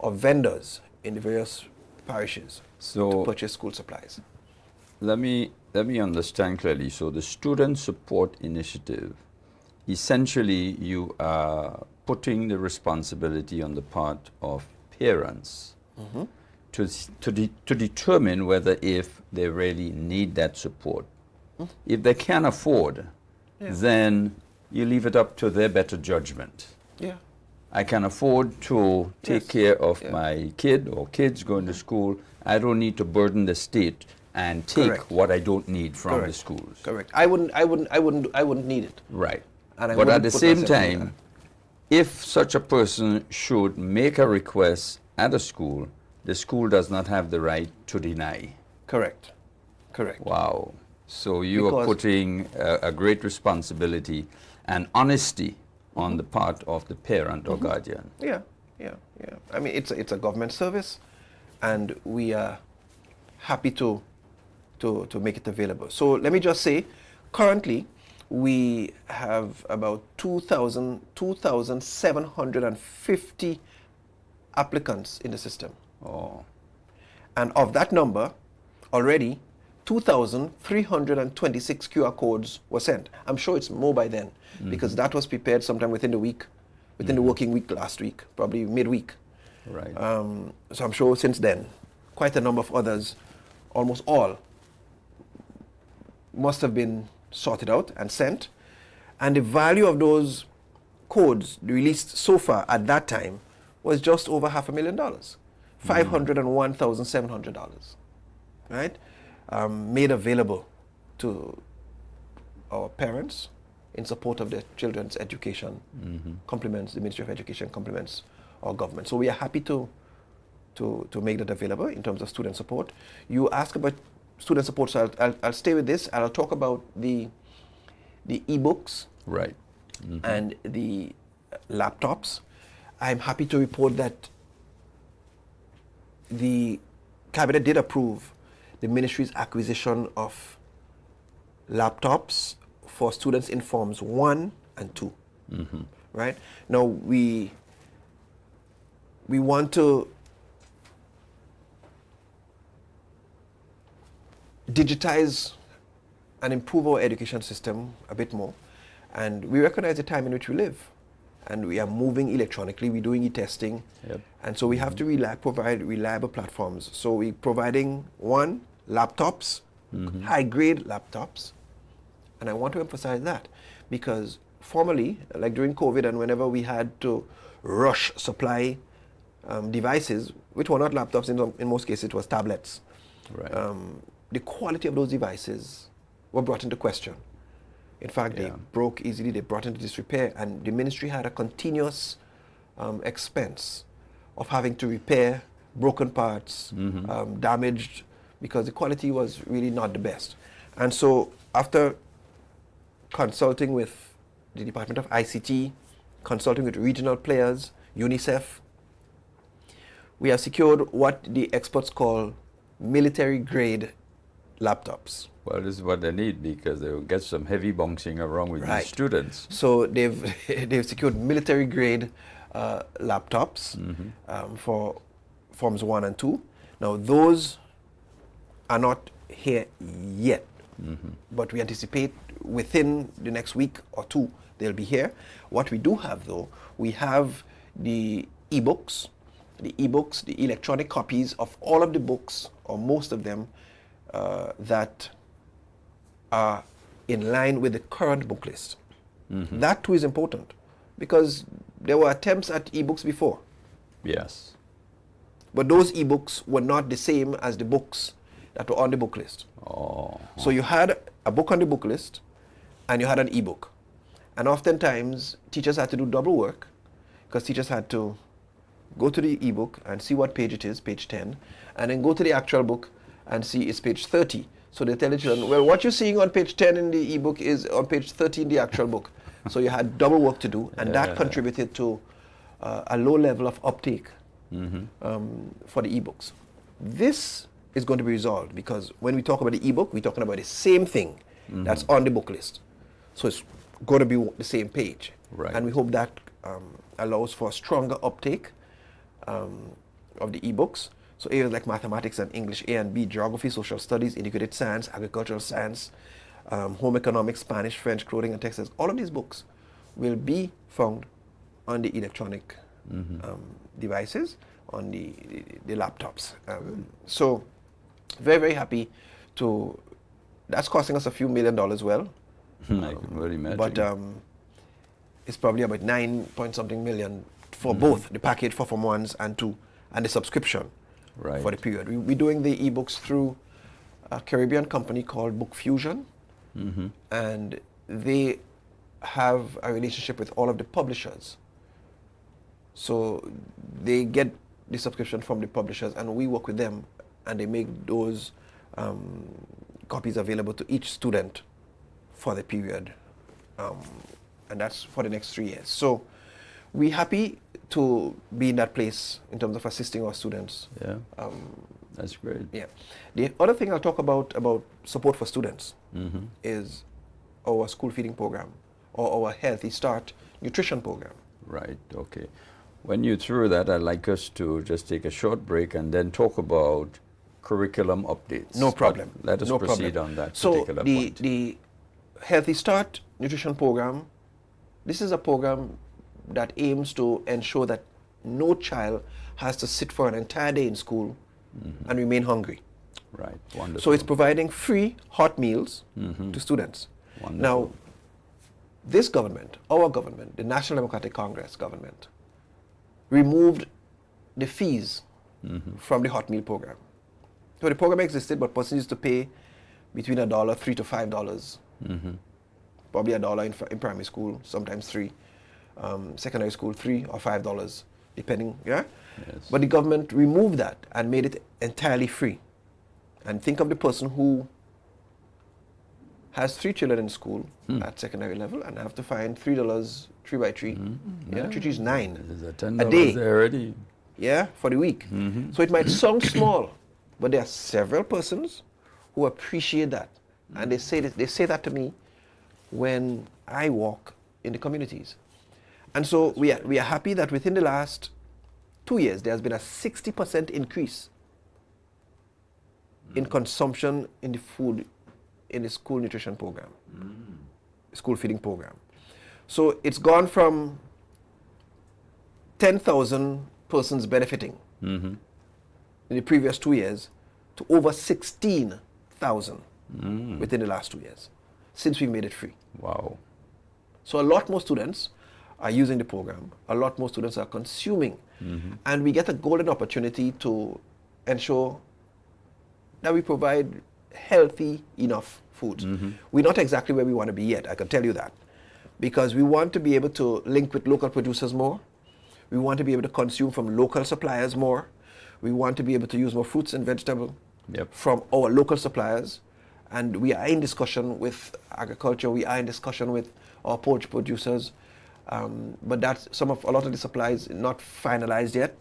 of vendors in the various parishes to purchase school supplies. Let me understand clearly. So the Student Support Initiative, essentially you are putting the responsibility on the part of parents to determine whether if they really need that support. If they can't afford, then you leave it up to their better judgment. I can afford to take care of my kid or kids going to school. I don't need to burden the state and take what I don't need from the schools. I wouldn't need it. And I But at wouldn't the put same myself in time, if such a person should make a request at a school, the school does not have the right to deny. Correct. Wow. So you are putting a great responsibility and honesty on the part of the parent or guardian. Yeah. I mean, it's a government service, and we are happy to make it available. So let me just say, currently, we have about 2,750 applicants in the system. Oh. And of that number, already 2,326 QR codes were sent. I'm sure it's more by then, because that was prepared sometime within the week, within the working week last week, probably midweek. Right. So I'm sure since then, quite a number of others, almost all, must have been sorted out and sent. And the value of those codes released so far at that time was just over $500,000, $501,700, right? Made available to our parents in support of their children's education, compliments the Ministry of Education, compliments our government. So we are happy to make that available in terms of student support. You ask about student support, so I'll stay with this. I'll talk about the e-books, right, and the laptops. I'm happy to report that the cabinet did approve the ministry's acquisition of laptops for students in forms 1 and 2. Right now, we want to digitize and improve our education system a bit more, and we recognize the time in which we live, and we are moving electronically, we're doing e-testing, and so we have to provide reliable platforms. So we're providing, one, laptops, high-grade laptops, and I want to emphasize that, because formerly, like during COVID and whenever we had to rush supply devices, which were not laptops, in most cases it was tablets, right. The quality of those devices were brought into question. In fact, they broke easily, they brought into disrepair, and the ministry had a continuous expense of having to repair broken parts, damaged, because the quality was really not the best. And so after consulting with the Department of ICT, consulting with regional players, UNICEF, we have secured what the experts call military-grade laptops. Well, this is what they need, because they will get some heavy bouncing around with these students. So they've secured military-grade laptops for Forms 1 and 2. Now, those are not here yet, but we anticipate within the next week or two they'll be here. What we do have, though, we have the e-books, the electronic copies of all of the books, or most of them, that are in line with the current book list. That too is important, because there were attempts at e-books before. Yes. But those e-books were not the same as the books that were on the book list. Oh. So you had a book on the book list, and you had an e-book. And oftentimes, teachers had to do double work, because teachers had to go to the e-book and see what page it is, page 10, and then go to the actual book and see it's page 30. So they tell the children, well, what you're seeing on page 10 in the e-book is on page 30 in the actual book. So you had double work to do, and that contributed to a low level of uptake for the e-books. This is going to be resolved, because when we talk about the e-book, we're talking about the same thing that's on the book list. So it's going to be the same page. Right. And we hope that allows for a stronger uptake of the e-books. So areas like mathematics and English A and B, geography, social studies, integrated science, agricultural science, home economics, Spanish, French, clothing and textiles, all of these books will be found on the electronic devices, on the laptops. So very, very happy to, that's costing us a few $1 million well. I can really imagine. But it's probably about 9 point something million for both the package for Form 1s and 2 and the subscription for the period. We're doing the ebooks through a Caribbean company called Book Fusion, and they have a relationship with all of the publishers. So they get the subscription from the publishers, and we work with them, and they make those copies available to each student for the period, and that's for the next 3 years. So we're happy to be in that place in terms of assisting our students. Yeah, that's great. Yeah. The other thing I'll talk about support for students is our school feeding program, or our Healthy Start nutrition program. Right, okay. When you through that, I'd like us to just take a short break and then talk about curriculum updates. No problem. But let us No proceed problem. on that So particular point. the Healthy Start nutrition program, this is a program that aims to ensure that no child has to sit for an entire day in school and remain hungry. Right, wonderful. So it's providing free hot meals to students. Wonderful. Now, this government, our government, the National Democratic Congress government, removed the fees from the hot meal program. So the program existed, but persons used to pay between $3 to $5. Probably $1 in primary school, sometimes $3. Secondary school, $3 or $5, depending. Yeah. Yes. But the government removed that and made it entirely free. And think of the person who has 3 children in school at secondary level and have to find $3, 3 by 3. Yeah, 3 is 9. There's a $10 a day. there already. Yeah, for the week. So it might sound small, but there are several persons who appreciate that, and they say that to me when I walk in the communities. And so we are happy that within the last 2 years there has been a 60% increase in consumption in the food in the school nutrition program, school feeding program. So it's gone from 10,000 persons benefiting in the previous 2 years to over 16,000 within the last 2 years since we made it free. Wow. So a lot more students are using the program, a lot more students are consuming, and we get a golden opportunity to ensure that we provide healthy enough food. We're not exactly where we want to be yet, I can tell you that, because we want to be able to link with local producers more. We want to be able to consume from local suppliers more. We want to be able to use more fruits and vegetables from our local suppliers. And we are in discussion with agriculture. We are in discussion with our poultry producers. But that's a lot of the supplies not finalized yet.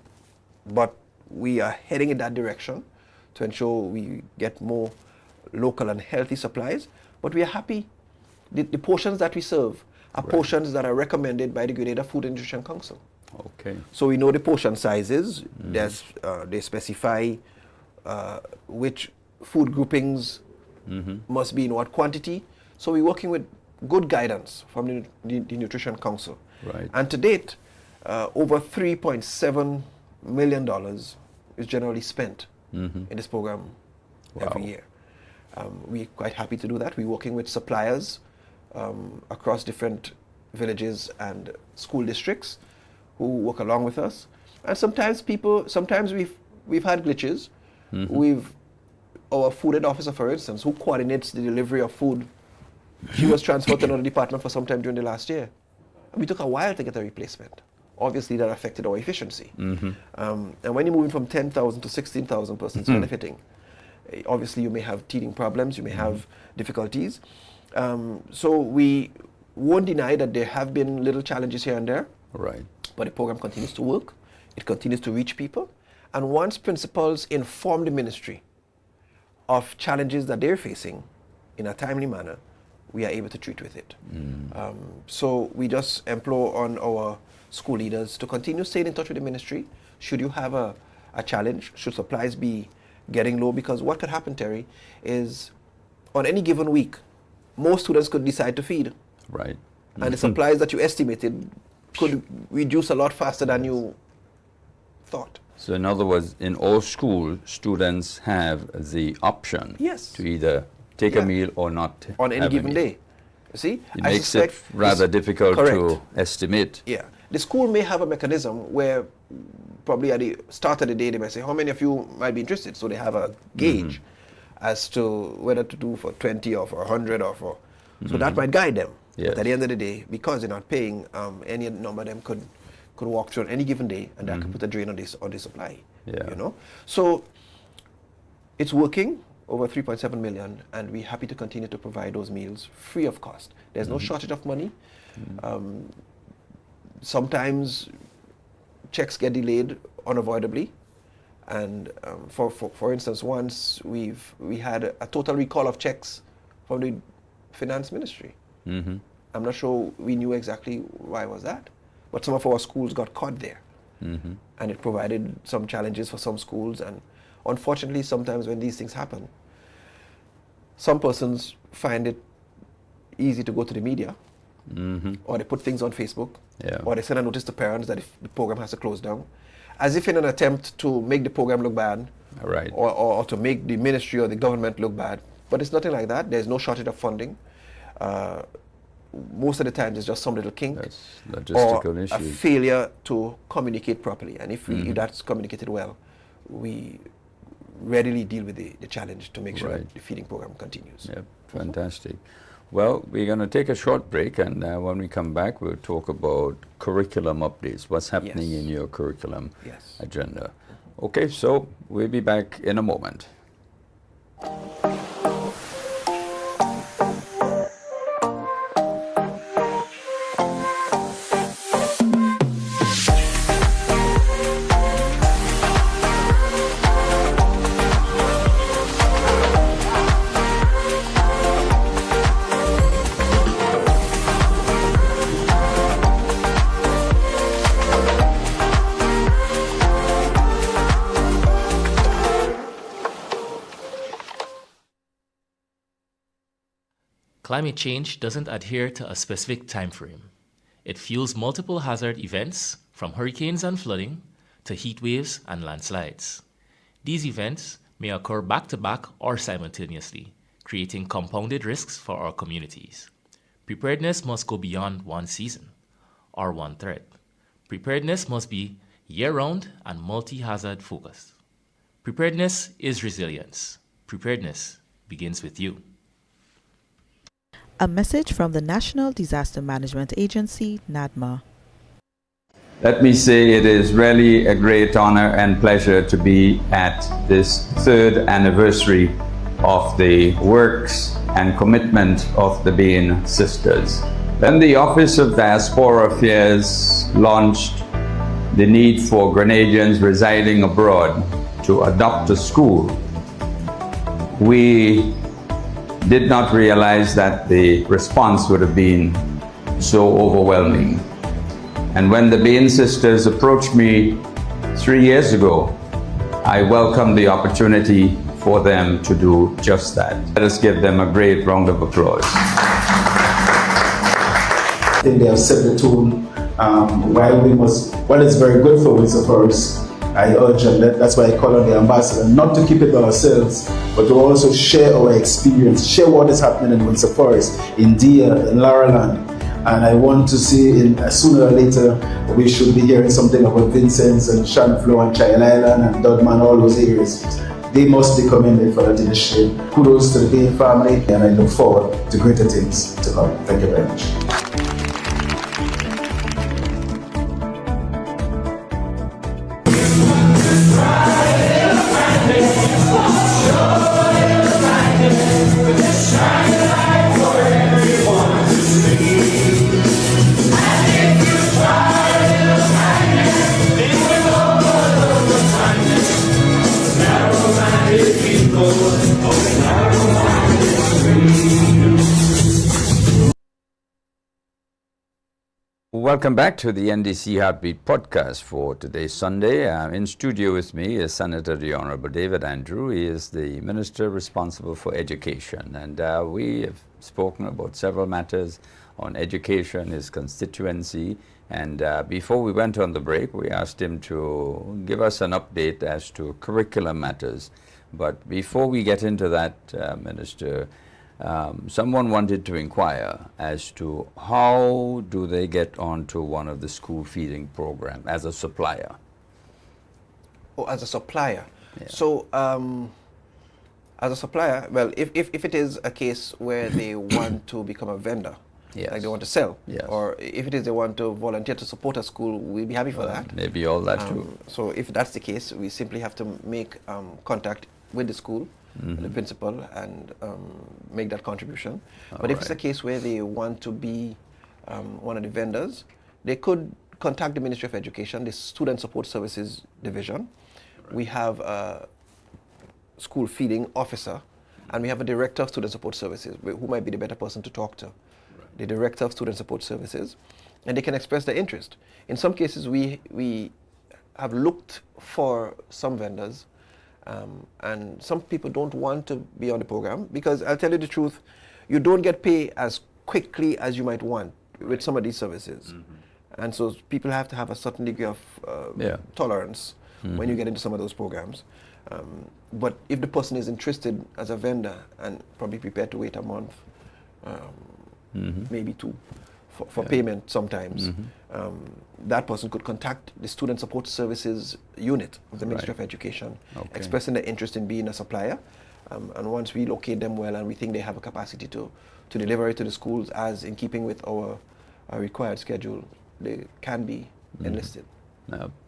But we are heading in that direction to ensure we get more local and healthy supplies. But we are happy. The portions that we serve are portions that are recommended by the Grenada Food and Nutrition Council. Okay. So we know the portion sizes. They specify which food groupings must be in what quantity. So we're working with good guidance from the Nutrition Council. Right. And to date, over $3.7 million is generally spent in this program every year. We're quite happy to do that. We're working with suppliers across different villages and school districts who work along with us. And sometimes we've had glitches. Our food aid officer, for instance, who coordinates the delivery of food, she was transferred to another department for some time during the last year. And we took a while to get a replacement. Obviously, that affected our efficiency. And when you're moving from 10,000 to 16,000 persons benefiting, obviously you may have teething problems, you may have difficulties. So we won't deny that there have been little challenges here and there. Right. But the program continues to work. It continues to reach people. And once principals inform the ministry of challenges that they're facing in a timely manner, we are able to treat with it. So we just implore on our school leaders to continue staying in touch with the ministry. Should you have a challenge, should supplies be getting low, because what could happen, Terry, is on any given week, most students could decide to feed. Right. And the supplies that you estimated could reduce a lot faster than you thought. So in other words, in all schools, students have the option to either take a meal or not on any given day. You see? It makes it rather difficult to estimate. Yeah. The school may have a mechanism where probably at the start of the day they might say, how many of you might be interested? So they have a gauge as to whether to do for 20 or for 100 or for... So that might guide them. Yes. But at the end of the day, because they're not paying, any number of them could walk through on any given day, and that could put a drain on the supply. Yeah. You know, so it's working over 3.7 million, and we're happy to continue to provide those meals free of cost. There's no shortage of money. Sometimes checks get delayed unavoidably, and for instance, once we had a total recall of checks from the finance ministry. I'm not sure we knew exactly why was that, but some of our schools got caught there, and it provided some challenges for some schools. And unfortunately, sometimes when these things happen, some persons find it easy to go to the media, or they put things on Facebook, or they send a notice to parents that if the program has to close down, as if in an attempt to make the program look bad, Right. or to make the ministry or the government look bad. But it's nothing like that. There's no shortage of funding. Most of the time, it's just some little kink, That's logistical or a issues. failure to communicate properly. And if that's communicated well, we readily deal with the challenge to make sure Right. that the feeding program continues. Yep, fantastic. Well, we're going to take a short break, and when we come back, we'll talk about curriculum updates, what's happening Yes. in your curriculum Yes. agenda. Okay, so we'll be back in a moment. Climate change doesn't adhere to a specific time frame. It fuels multiple hazard events, from hurricanes and flooding to heat waves and landslides. These events may occur back-to-back or simultaneously, creating compounded risks for our communities. Preparedness must go beyond one season or one threat. Preparedness must be year-round and multi-hazard focused. Preparedness is resilience. Preparedness begins with you. A message from the National Disaster Management Agency, NADMA. Let me say it is really a great honor and pleasure to be at this third anniversary of the works and commitment of the Bain Sisters. When the Office of Diaspora Affairs launched the need for Grenadians residing abroad to adopt a school, we did not realize that the response would have been so overwhelming. And when the Bain Sisters approached me 3 years ago, I welcomed the opportunity for them to do just that. Let us give them a great round of applause. I think they have set the tone. While it's very good for Windsor Forest, I urge, and that's why I call on the ambassador, not to keep it to ourselves, but to also share our experience, share what is happening in Windsor Forest, in Deer, in Laraland. And I want to see, sooner or later, we should be hearing something about Vincent's and Shanflow and Child Island and Dudman, all those areas. They must be commended for that initiative. Kudos to the Bain family, and I look forward to greater things to come. Thank you very much. Welcome back to the NDC Heartbeat podcast for today's Sunday. In studio with me is Senator the Honorable David Andrew. He is the Minister responsible for education. And we have spoken about several matters on education, his constituency. And before we went on the break, we asked him to give us an update as to curriculum matters. But before we get into that, Minister, someone wanted to inquire as to how do they get onto one of the school feeding program as a supplier? Oh, as a supplier. Yeah. So, as a supplier, well, if it is a case where they want to become a vendor, Yes. like they want to sell. Yes. Or if it is they want to volunteer to support a school, we'll be happy for that. Maybe all that too. So if that's the case, we simply have to make contact with the school, the principal, and make that contribution. But if it's a case where they want to be one of the vendors, they could contact the Ministry of Education, the Student Support Services Division. We have a school feeding officer, and we have a director of Student Support Services, who might be the better person to talk to. The director of Student Support Services, and they can express their interest. In some cases, we have looked for some vendors, and some people don't want to be on the program, because I'll tell you the truth, you don't get paid as quickly as you might want with some of these services. And so people have to have a certain degree of tolerance when you get into some of those programs. But if the person is interested as a vendor and probably prepared to wait a month, maybe two, for payment sometimes, that person could contact the Student Support Services unit of the Ministry of Education, expressing their interest in being a supplier. And once we locate them well and we think they have a capacity to deliver it to the schools as in keeping with our required schedule, they can be enlisted.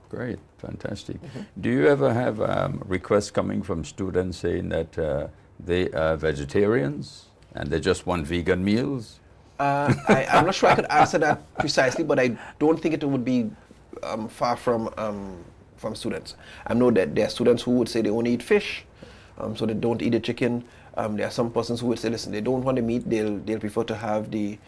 Great, fantastic. Do you ever have requests coming from students saying that they are vegetarians and they just want vegan meals? I'm not sure I could answer that precisely, but I don't think it would be far from students. I know that there are students who would say they only eat fish, so they don't eat the chicken. There are some persons who would say, listen, they don't want the meat, they'll prefer to have the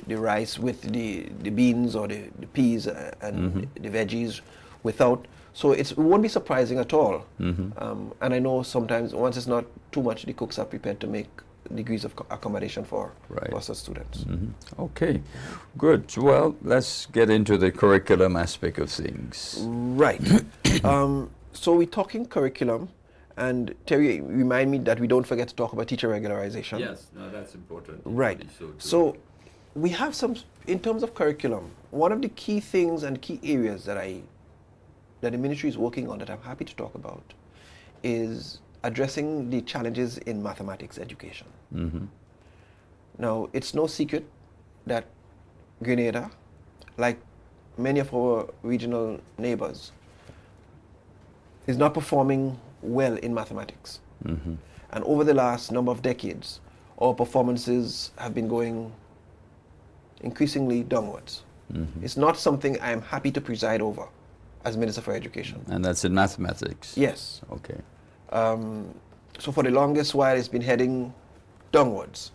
rice with the beans or the peas and the veggies without. So it won't be surprising at all. And I know sometimes, once it's not too much, the cooks are prepared to make degrees of accommodation for such students. Okay, good. Well, let's get into the curriculum aspect of things. Right. So we're talking curriculum, and Terry, remind me that we don't forget to talk about teacher regularization. Yes, no, that's important. Right. So we have some, in terms of curriculum, one of the key things and key areas that the ministry is working on that I'm happy to talk about is addressing the challenges in mathematics education. Now, it's no secret that Grenada, like many of our regional neighbors, is not performing well in mathematics. And over the last number of decades, our performances have been going increasingly downwards. It's not something I am happy to preside over as Minister for Education. And that's in mathematics? Yes. Okay. So for the longest while, it's been heading downwards.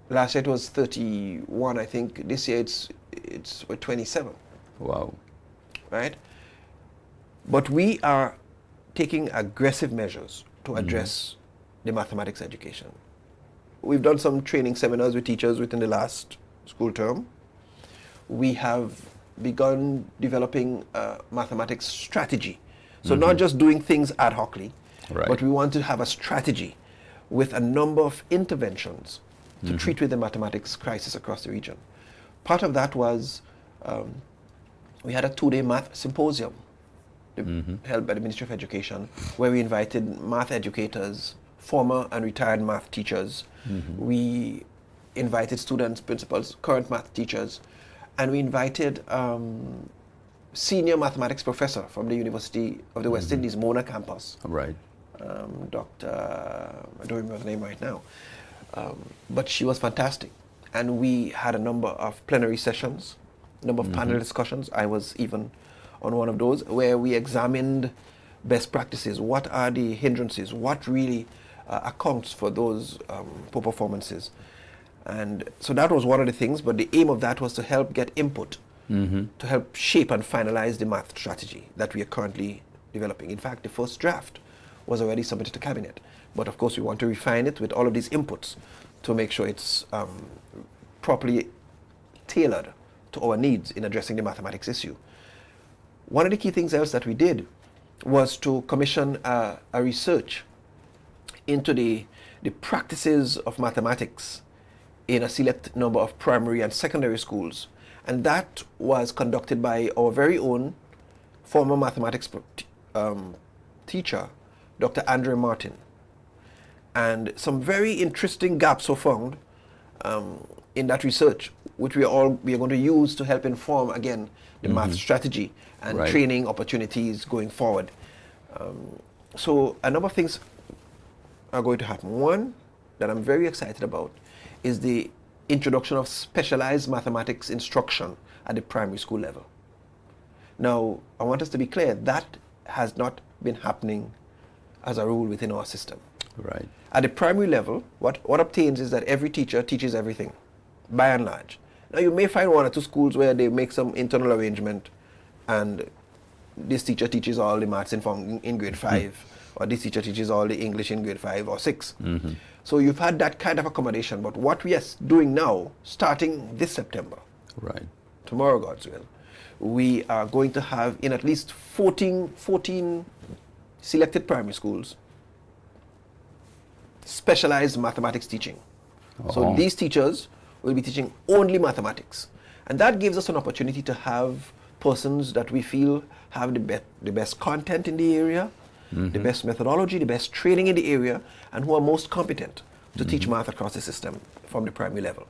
Last year it was 31, I think. This year it's 27. Wow. Right? But we are taking aggressive measures to address the mathematics education. We've done some training seminars with teachers within the last school term. We have begun developing a mathematics strategy. So not just doing things ad hocly, but we want to have a strategy with a number of interventions to treat with the mathematics crisis across the region. Part of that was we had a 2-day math symposium held by the Ministry of Education, where we invited math educators, former and retired math teachers. We invited students, principals, current math teachers, and we invited senior mathematics professor from the University of the West Indies, Mona campus. Right. Dr. I don't remember the name right now, but she was fantastic. And we had a number of plenary sessions, a number of panel discussions. I was even on one of those, where we examined best practices. What are the hindrances? What really accounts for those poor performances? And so that was one of the things, but the aim of that was to help get input, to help shape and finalize the math strategy that we are currently developing. In fact, the first draft was already submitted to Cabinet. But of course, we want to refine it with all of these inputs to make sure it's properly tailored to our needs in addressing the mathematics issue. One of the key things else that we did was to commission a research into the practices of mathematics in a select number of primary and secondary schools. And that was conducted by our very own former mathematics teacher, Dr. Andre Martin. And some very interesting gaps were found in that research, which we are going to use to help inform, again, the math strategy and training opportunities going forward. So a number of things are going to happen. One that I'm very excited about is the introduction of specialized mathematics instruction at the primary school level. Now, I want us to be clear, that has not been happening as a rule within our system. Right. At the primary level, what obtains is that every teacher teaches everything, by and large. Now, you may find one or two schools where they make some internal arrangement and this teacher teaches all the maths in grade 5, or this teacher teaches all the English in grade 5 or 6. So you've had that kind of accommodation, but what we are doing now, starting this September, tomorrow, God's will, we are going to have in at least 14 selected primary schools specialized mathematics teaching. So these teachers will be teaching only mathematics. And that gives us an opportunity to have persons that we feel have the best content in the area, the best methodology, the best training in the area, and who are most competent to teach math across the system from the primary level.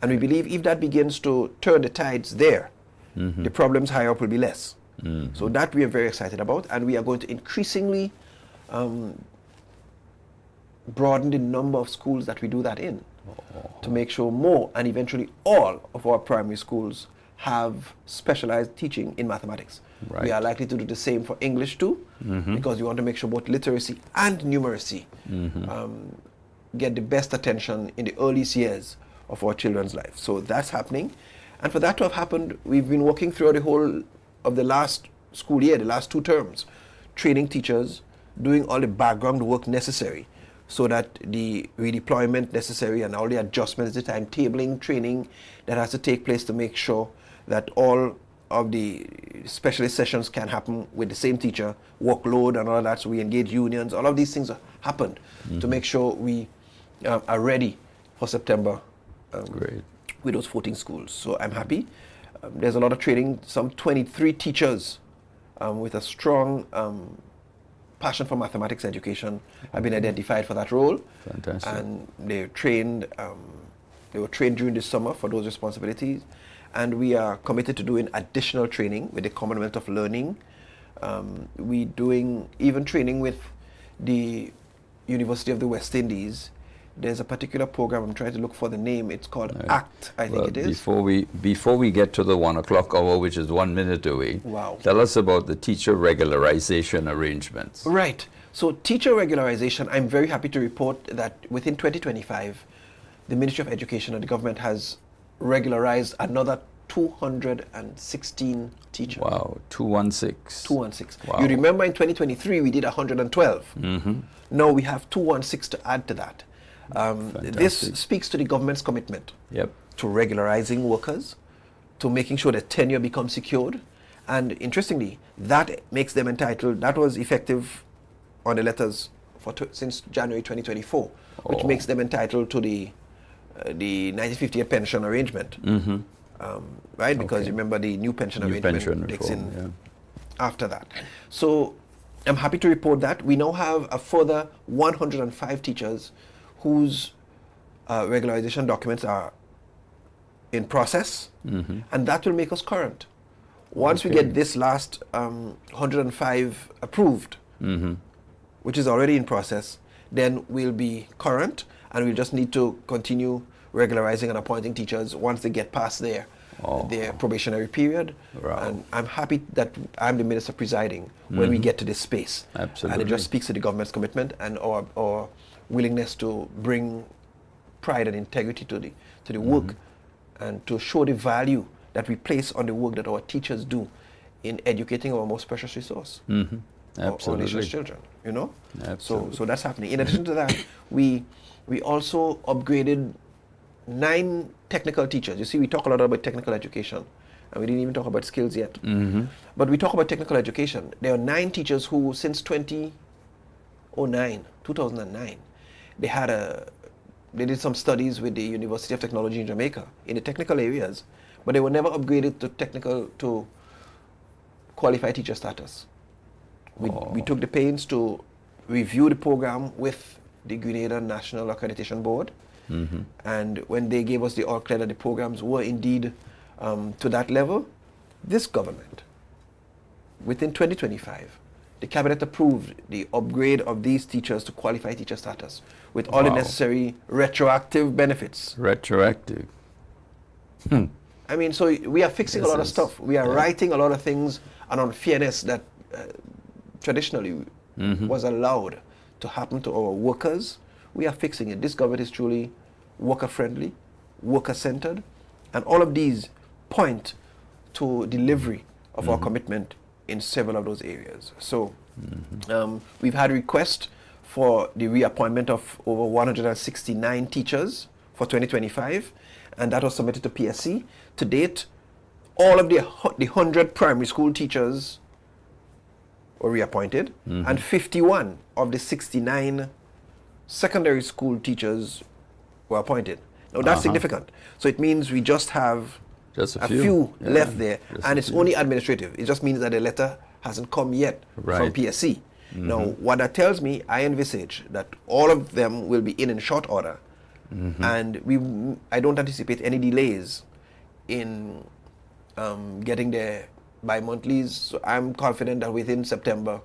And we believe if that begins to turn the tides there, the problems higher up will be less. So that we are very excited about, and we are going to increasingly broaden the number of schools that we do that in to make sure more and eventually all of our primary schools have specialized teaching in mathematics. We are likely to do the same for English too, because we want to make sure both literacy and numeracy get the best attention in the earliest years of our children's life. So that's happening. And for that to have happened, we've been working throughout the whole of the last school year, the last 2 terms, training teachers, doing all the background work necessary so that the redeployment necessary and all the adjustments, the timetabling, training that has to take place to make sure that all of the specialist sessions can happen with the same teacher, workload and all of that, so we engage unions. All of these things happened to make sure we are ready for September with those 14 schools. So I'm happy. There's a lot of training. Some 23 teachers with a strong passion for mathematics education have been identified for that role. Fantastic. And they're trained, they were trained during the summer for those responsibilities. And we are committed to doing additional training with the Commonwealth of Learning. We're doing even training with the University of the West Indies. There's a particular program, I'm trying to look for the name, it's called ACT, I think it is. Before we get to the 1 o'clock hour, which is 1 minute away, tell us about the teacher regularization arrangements. Right. So teacher regularization, I'm very happy to report that within 2025, the Ministry of Education and the government has regularized another 216 teachers. Wow, 216. 216. Wow. You remember in 2023 we did 112. Now we have 216 to add to that. This speaks to the government's commitment to regularizing workers, to making sure that tenure becomes secured. And interestingly, that makes them entitled, that was effective on the letters since January 2024, which makes them entitled to the 1958 pension arrangement. Right? Because you remember the new pension arrangement takes in after that. So I'm happy to report that we now have a further 105 teachers whose regularization documents are in process, and that will make us current. Once we get this last 105 approved, which is already in process, then we'll be current, and we'll just need to continue regularizing and appointing teachers once they get past their probationary period. And I'm happy that I'm the minister presiding when we get to this space. Absolutely. And it just speaks to the government's commitment and our willingness to bring pride and integrity to the work and to show the value that we place on the work that our teachers do in educating our most precious resource, our nation's children, you know? So that's happening. In addition to that, we also upgraded 9 technical teachers. You see, we talk a lot about technical education, and we didn't even talk about skills yet. But we talk about technical education. There are 9 teachers who, since 2009, they did some studies with the University of Technology in Jamaica in the technical areas, but they were never upgraded to qualified teacher status. We took the pains to review the program with the Grenada National Accreditation Board. And when they gave us the all clear that the programs were indeed to that level, this government, within 2025, the cabinet approved the upgrade of these teachers to qualified teacher status with all the necessary retroactive benefits. Retroactive. I mean, so we are fixing a lot of stuff. We are writing a lot of things and unfairness that traditionally was allowed to happen to our workers. We are fixing it. This government is truly worker-friendly, worker-centered, and all of these point to delivery of our commitment in several of those areas. So we've had requests for the reappointment of over 169 teachers for 2025, and that was submitted to PSC. To date, all of the 100 primary school teachers were reappointed, and 51 of the 69 secondary school teachers were appointed. Now that's significant. So it means we just have a few left there, and it's only administrative. It just means that the letter hasn't come yet from PSC. Now, what that tells me, I envisage that all of them will be in short order, and I don't anticipate any delays in getting their bi-monthlies. So I'm confident that within September,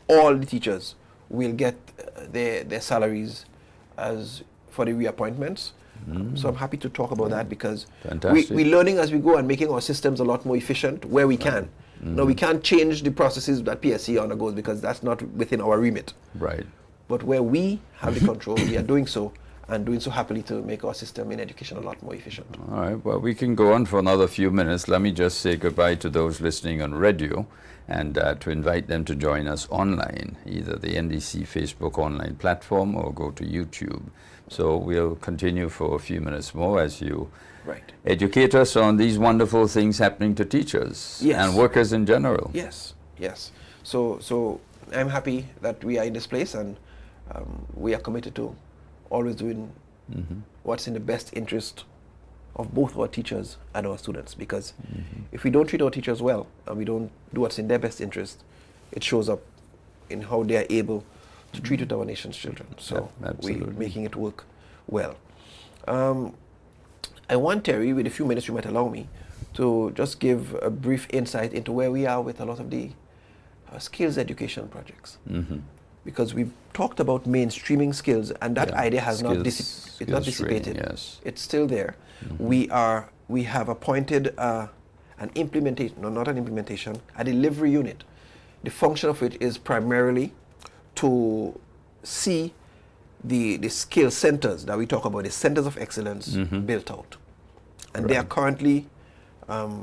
all the teachers will get their salaries as for the reappointments. So I'm happy to talk about that because we're learning as we go and making our systems a lot more efficient where we can. Now, we can't change the processes that PSC undergoes because that's not within our remit. Right. But where we have the control, we are doing so, and doing so happily to make our system in education a lot more efficient. All right. Well, we can go on for another few minutes. Let me just say goodbye to those listening on radio and to invite them to join us online, either the NDC Facebook online platform or go to YouTube. So we'll continue for a few minutes more as you educate us on these wonderful things happening to teachers and workers in general. Yes, yes. So I'm happy that we are in this place, and we are committed to always doing what's in the best interest of both our teachers and our students, because if we don't treat our teachers well and we don't do what's in their best interest, it shows up in how they are able to treat with our nation's children. So we're making it work well. I want Terry, with a few minutes you might allow me, to just give a brief insight into where we are with a lot of the skills education projects. Because we've talked about mainstreaming skills, and that idea has not dissipated. It's still there. We have appointed an implementation, no, not an implementation, a delivery unit. The function of it is primarily to see the skill centers that we talk about, the centers of excellence built out. And they are currently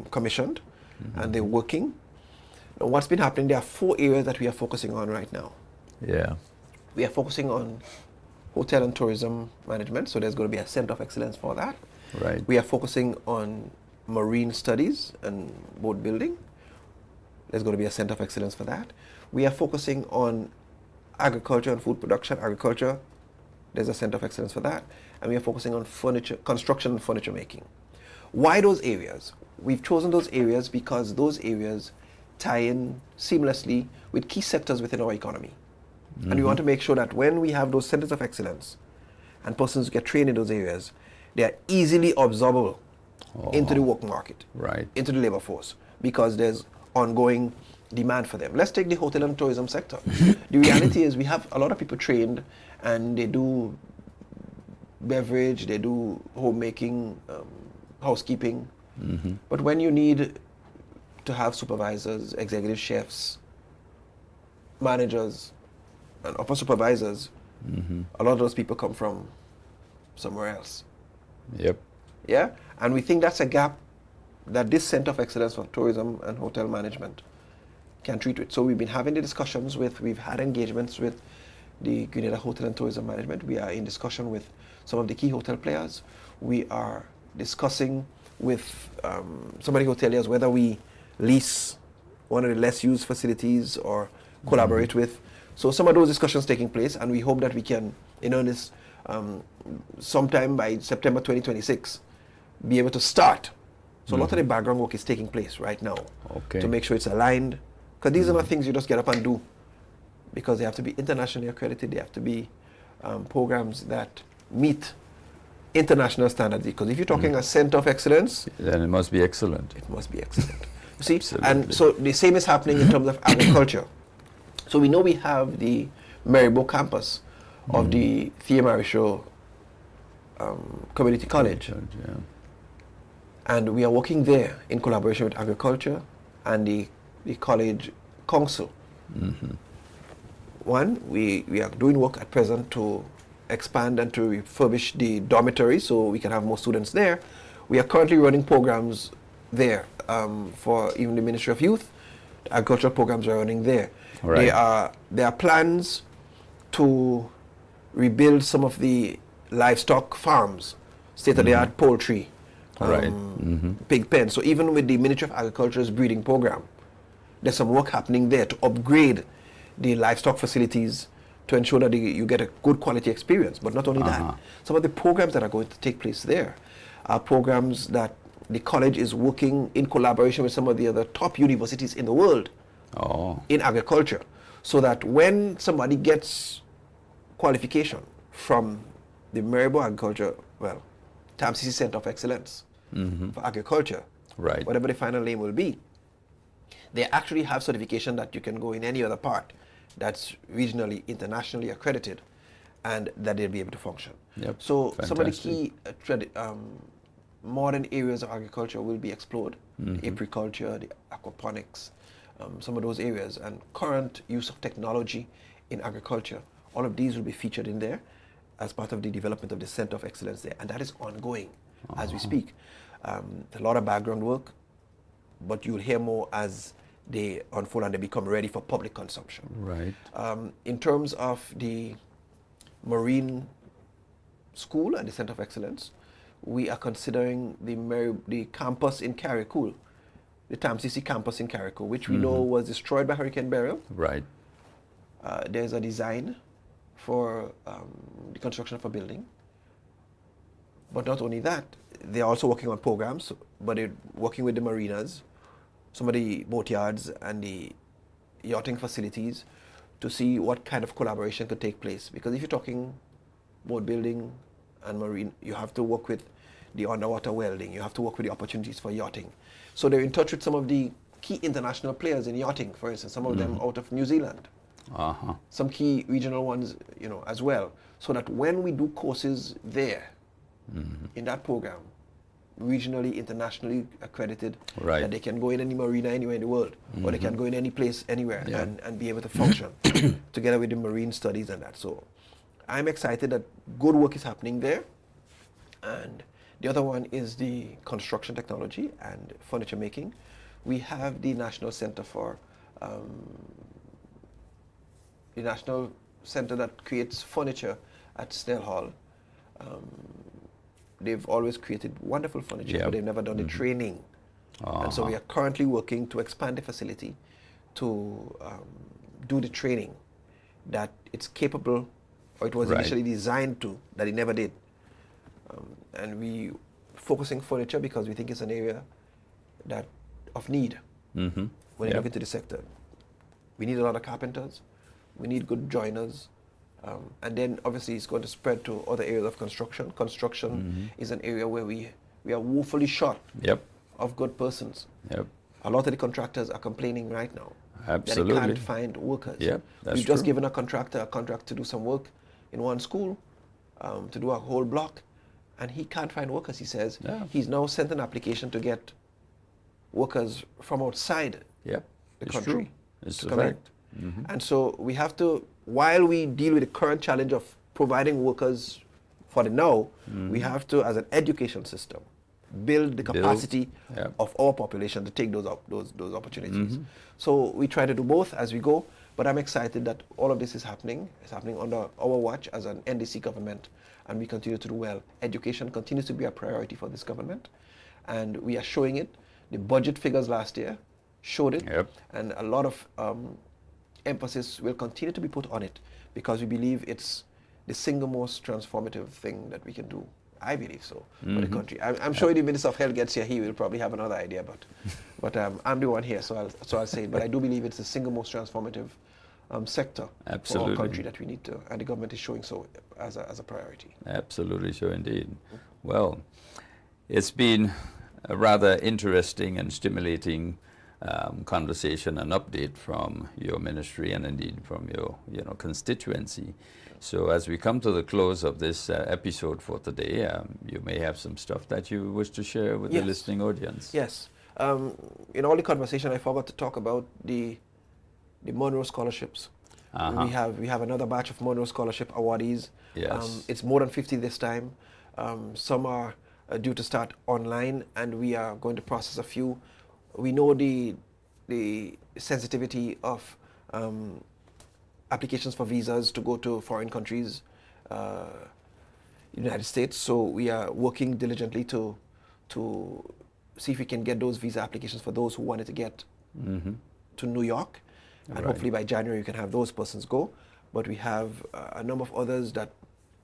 commissioned, and they're working. Now, what's been happening, there are 4 areas that we are focusing on right now. We are focusing on hotel and tourism management, so there's going to be a center of excellence for that. We are focusing on marine studies and boat building. There's going to be a center of excellence for that. We are focusing on agriculture and food production. Agriculture, there's a center of excellence for that. And we are focusing on furniture, construction and furniture making. Why those areas? We've chosen those areas because those areas tie in seamlessly with key sectors within our economy. And we want to make sure that when we have those centers of excellence and persons get trained in those areas, they are easily absorbable into the work market, into the labor force, because there's ongoing demand for them. Let's take the hotel and tourism sector. The reality is we have a lot of people trained, and they do beverage, they do homemaking, housekeeping. But when you need to have supervisors, executive chefs, managers, and upper supervisors, a lot of those people come from somewhere else. Yeah? And we think that's a gap that this Center of Excellence for Tourism and Hotel Management can treat with. So we've been having the discussions we've had engagements with the Grenada Hotel and Tourism Management. We are in discussion with some of the key hotel players. We are discussing with some of the hoteliers whether we lease one of the less used facilities or collaborate with. So some of those discussions taking place, and we hope that we can, in earnest, sometime by September 2026, be able to start. So a lot of the background work is taking place right now to make sure it's aligned, because these are not things you just get up and do, because they have to be internationally accredited, they have to be programs that meet international standards. Because if you're talking a center of excellence, then it must be excellent. It must be excellent. You see, Absolutely. and so the same is happening in terms of agriculture. So we know we have the Maribo campus of the Thea Marisho Community College. Yeah. And we are working there in collaboration with agriculture and the college council. One, we are doing work at present to expand and to refurbish the dormitory so we can have more students there. We are currently running programs there for even the Ministry of Youth. The agricultural programs are running there. Right. There are plans to rebuild some of the livestock farms, state-of-the-art poultry, pig pens. So even with the Ministry of Agriculture's breeding program, there's some work happening there to upgrade the livestock facilities to ensure that you get a good quality experience. But not only that, some of the programs that are going to take place there are programs that the college is working in collaboration with some of the other top universities in the world in agriculture, so that when somebody gets qualification from the Maribo Agriculture, TAMCC Center of Excellence for Agriculture, whatever the final name will be, they actually have certification that you can go in any other part that's regionally, internationally accredited, and that they'll be able to function. So Fantastic. some of the key modern areas of agriculture will be explored, the apiculture, the aquaponics, some of those areas, and current use of technology in agriculture. All of these will be featured in there as part of the development of the Center of Excellence there, and that is ongoing as we speak. A lot of background work, but you'll hear more as they unfold and they become ready for public consumption. In terms of the Marine School and the Center of Excellence, we are considering the campus in Carriacou, the TAMCC campus in Carriacou, which we know was destroyed by Hurricane Beryl. There's a design for the construction of a building. But not only that, they're also working on programs, but they're working with the marinas, some of the boatyards and the yachting facilities to see what kind of collaboration could take place. Because if you're talking boat building and marine, you have to work with the underwater welding, you have to work with the opportunities for yachting. So they're in touch with some of the key international players in yachting, for instance, some of them out of New Zealand. Some key regional ones, as well. So that when we do courses there, in that program, regionally, internationally accredited, that they can go in any marina anywhere in the world, or they can go in any place anywhere and be able to function together with the marine studies and that. So I'm excited that good work is happening there. And the other one is the construction technology and furniture making. We have the National Center for the National Center that creates furniture at Snell Hall. They've always created wonderful furniture, but they've never done the training. And so we are currently working to expand the facility to do the training that it's capable, or it was initially designed to, that it never did. And we focusing furniture because we think it's an area that of need when you look into the sector. We need a lot of carpenters, we need good joiners, and then obviously it's going to spread to other areas of construction. Construction is an area where we are woefully short of good persons. A lot of the contractors are complaining right now that they can't find workers. We've just given a contractor a contract to do some work in one school, to do a whole block, and he can't find workers. He says he's now sent an application to get workers from outside the country. It's a fact. And so we have to, while we deal with the current challenge of providing workers for the now, we have to, as an education system, build the capacity of our population to take those opportunities. So we try to do both as we go, but I'm excited that all of this is happening. It's happening under our watch as an NDC government, and we continue to do well. Education continues to be a priority for this government, and we are showing it. The budget figures last year showed it, and a lot of emphasis will continue to be put on it because we believe it's the single most transformative thing that we can do. I believe so for the country. I'm sure if the Minister of Health gets here, he will probably have another idea, but I'm the one here, so I'll say it. But I do believe it's the single most transformative sector Absolutely. for our country that we need to, and the government is showing so as a priority. Absolutely, so indeed. Well, it's been a rather interesting and stimulating conversation and update from your ministry and indeed from your constituency. So as we come to the close of this episode for today, you may have some stuff that you wish to share with the listening audience. Yes. In all the conversation, I forgot to talk about the Monroe scholarships. We have another batch of Monroe Scholarship awardees. Yes. It's more than 50 this time. Some are due to start online, and we are going to process a few. We know the sensitivity of applications for visas to go to foreign countries, United States. So we are working diligently to see if we can get those visa applications for those who wanted to get to New York. And hopefully by January you can have those persons go. But we have a number of others that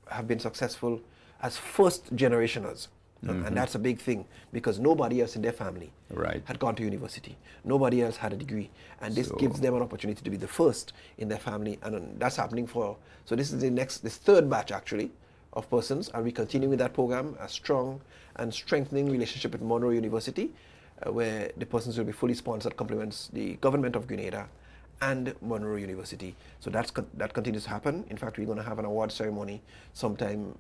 have been successful as first generationers. And that's a big thing, because nobody else in their family had gone to university. Nobody else had a degree. And this gives them an opportunity to be the first in their family. And that's happening so this is this third batch actually of persons. And we continue with that program, a strong and strengthening relationship with Monroe University, where the persons will be fully sponsored, complements the government of Grenada and Monroe University. So that continues to happen. In fact, we're going to have an award ceremony sometime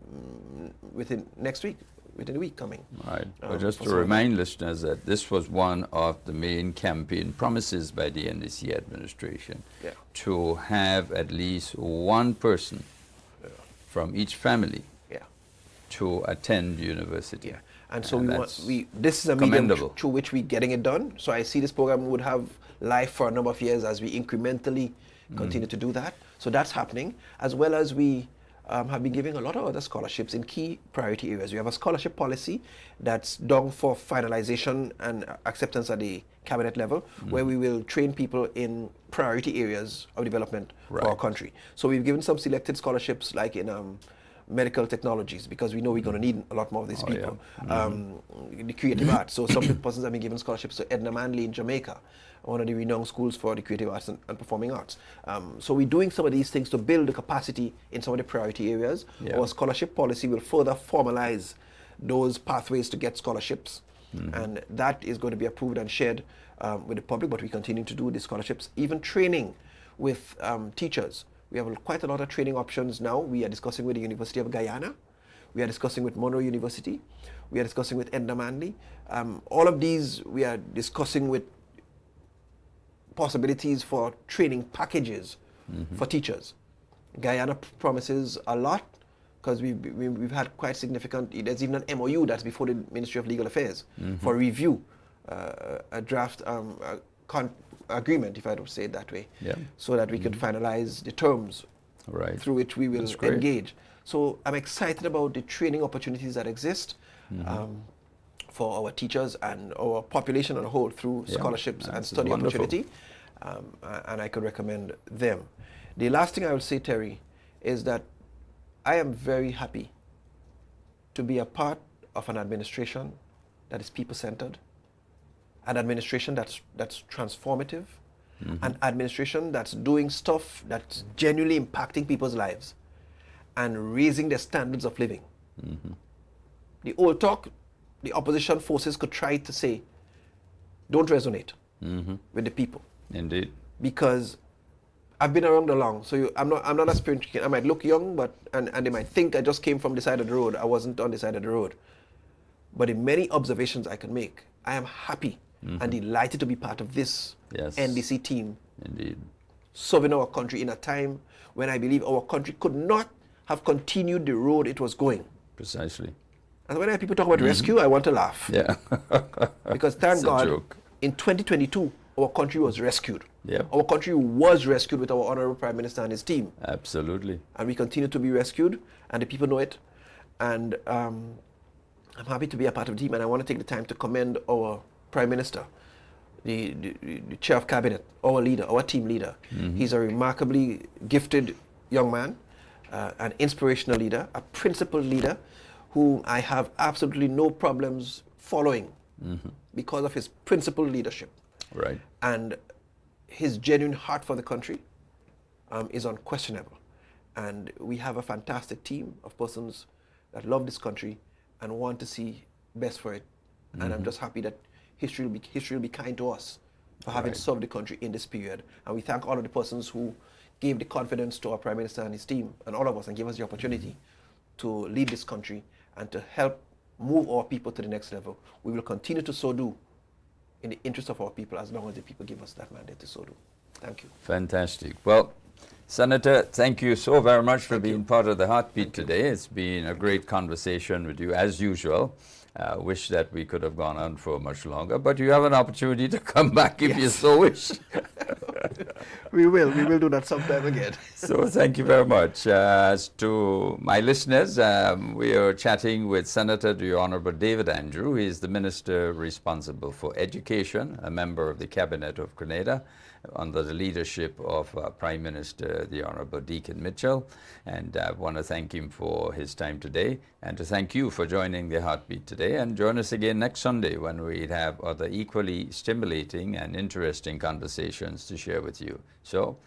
within the week coming. Right. But just to remind listeners that this was one of the main campaign promises by the NDC administration, to have at least one person from each family to attend university. And so this is a medium through which we're getting it done. So I see this program would have life for a number of years as we incrementally continue to do that. So that's happening, as well as we have been giving a lot of other scholarships in key priority areas. We have a scholarship policy that's done for finalization and acceptance at the cabinet level, where we will train people in priority areas of development for our country. So we've given some selected scholarships, like in medical technologies, because we know we're going to need a lot more of these people. The creative arts. So some persons have been given scholarships to NADMA in Jamaica, one of the renowned schools for the creative arts and performing arts. So we're doing some of these things to build the capacity in some of the priority areas. Our scholarship policy will further formalize those pathways to get scholarships. And that is going to be approved and shared with the public, but we continue to do the scholarships, even training with teachers. We have quite a lot of training options now. We are discussing with the University of Guyana. We are discussing with Monroe University. We are discussing with NADMA. All of these we are discussing with possibilities for training packages for teachers. Guyana promises a lot, because we've had quite significant, there's even an MOU that's before the Ministry of Legal Affairs for review, a draft agreement, if I don't say it that way, so that we could finalize the terms through which we will engage. So I'm excited about the training opportunities that exist for our teachers and our population on a whole through scholarships and study opportunity, and I could recommend them. The last thing I will say, Terry, is that I am very happy to be a part of an administration that is people-centered, an administration that's transformative, an administration that's doing stuff that's genuinely impacting people's lives and raising their standards of living. The old talk, the opposition forces could try to say, don't resonate with the people. Indeed. Because I've been around long, so I'm not a sprint chicken. I might look young, but and they might think I just came from the side of the road. I wasn't on the side of the road. But in many observations I can make, I am happy and delighted to be part of this NDC team. Indeed. Serving our country in a time when I believe our country could not have continued the road it was going. Precisely. And when I hear people talk about rescue, I want to laugh. Yeah. Because thank God, in 2022, our country was rescued. Our country was rescued with our Honorable Prime Minister and his team. Absolutely. And we continue to be rescued, and the people know it. And I'm happy to be a part of the team, and I want to take the time to commend our Prime Minister, the Chair of Cabinet, our leader, our team leader. He's a remarkably gifted young man, an inspirational leader, a principled leader, whom I have absolutely no problems following because of his principled leadership. Right. And his genuine heart for the country. is unquestionable. And we have a fantastic team of persons that love this country and want to see best for it. And I'm just happy that history will be kind to us for having served the country in this period. And we thank all of the persons who gave the confidence to our Prime Minister and his team and all of us and gave us the opportunity to lead this country and to help move our people to the next level. We will continue to so do in the interest of our people as long as the people give us that mandate to so do. Thank you. Fantastic. Well, Senator, thank you so very much for being part of the Heartbeat today. It's been a great conversation with you as usual. Wish that we could have gone on for much longer, but you have an opportunity to come back if you so wish. We will do that sometime again. So thank you very much. To my listeners, we are chatting with Senator the Honorable David Andrew. He is the Minister responsible for Education, a member of the Cabinet of Grenada, under the leadership of Prime Minister the Honorable Deacon Mitchell. And I want to thank him for his time today, and to thank you for joining the Heartbeat today. And join us again next Sunday when we have other equally stimulating and interesting conversations to share with you. So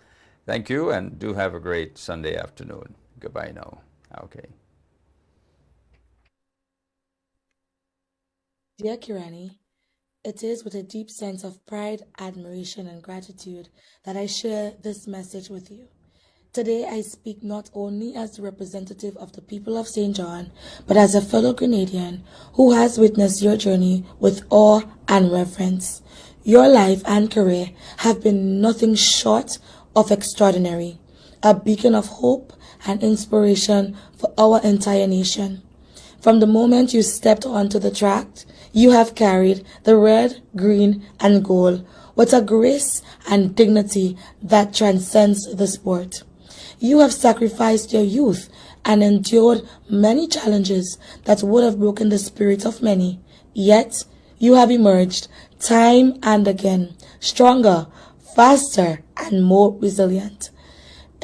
thank you, and do have a great Sunday afternoon. Goodbye now. Okay. Dear Kirani, it is with a deep sense of pride, admiration, and gratitude that I share this message with you. Today, I speak not only as the representative of the people of St. John, but as a fellow Grenadian who has witnessed your journey with awe and reverence. Your life and career have been nothing short of extraordinary, a beacon of hope and inspiration for our entire nation. From the moment you stepped onto the track, you have carried the red, green, and gold with a grace and dignity that transcends the sport. You have sacrificed your youth and endured many challenges that would have broken the spirit of many. Yet, you have emerged time and again, stronger, faster, and more resilient.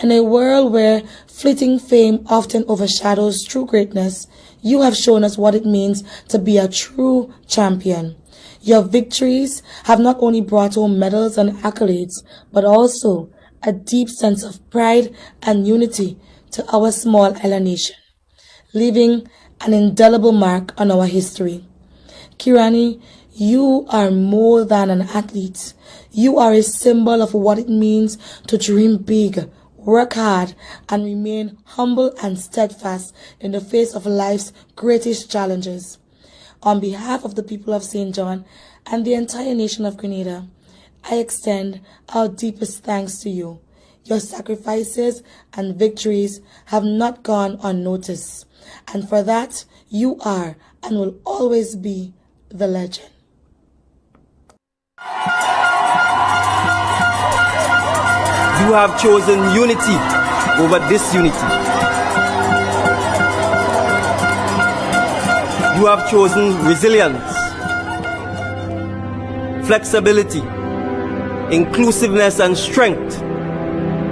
In a world where fleeting fame often overshadows true greatness, you have shown us what it means to be a true champion. Your victories have not only brought home medals and accolades, but also a deep sense of pride and unity to our small island nation, leaving an indelible mark on our history. Kirani, you are more than an athlete. You are a symbol of what it means to dream big, work hard, and remain humble and steadfast in the face of life's greatest challenges. On behalf of the people of St. John and the entire nation of Grenada, I extend our deepest thanks to you. Your sacrifices and victories have not gone unnoticed, and for that, you are and will always be the legend. You have chosen unity over disunity. You have chosen resilience, flexibility, inclusiveness, and strength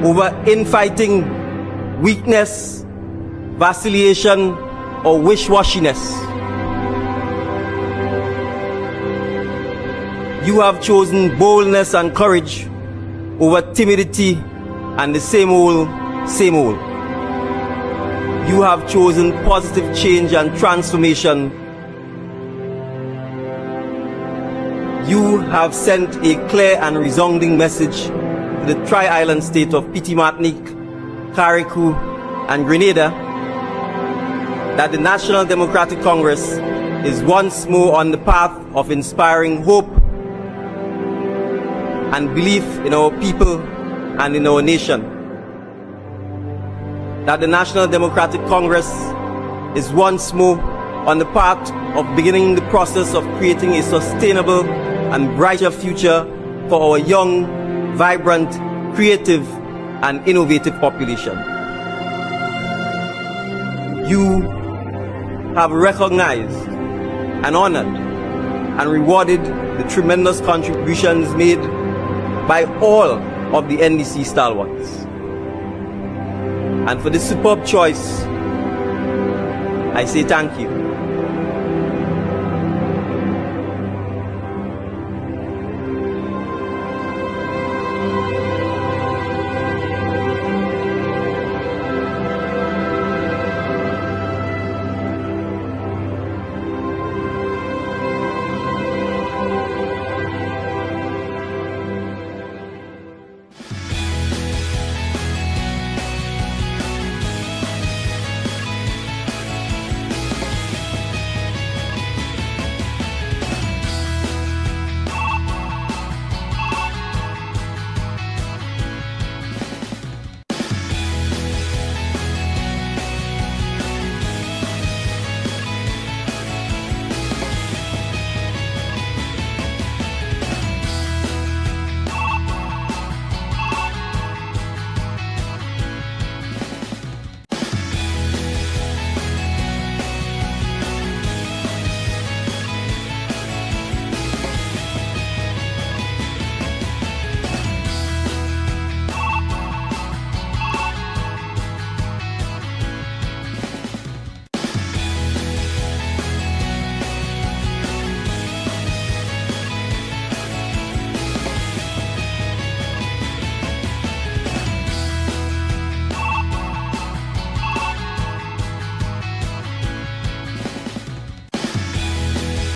over infighting, weakness, vacillation, or wish-washiness. You have chosen boldness and courage over timidity and the same old, same old. You have chosen positive change and transformation. You have sent a clear and resounding message to the tri-island state of Petite Martinique, Carriacou, and Grenada that the National Democratic Congress is once more on the path of inspiring hope and belief in our people and in our nation. That the National Democratic Congress is once more on the path of beginning the process of creating a sustainable and brighter future for our young, vibrant, creative, and innovative population. You have recognized and honored and rewarded the tremendous contributions made by all of the NDC stalwarts. And for this superb choice, I say thank you.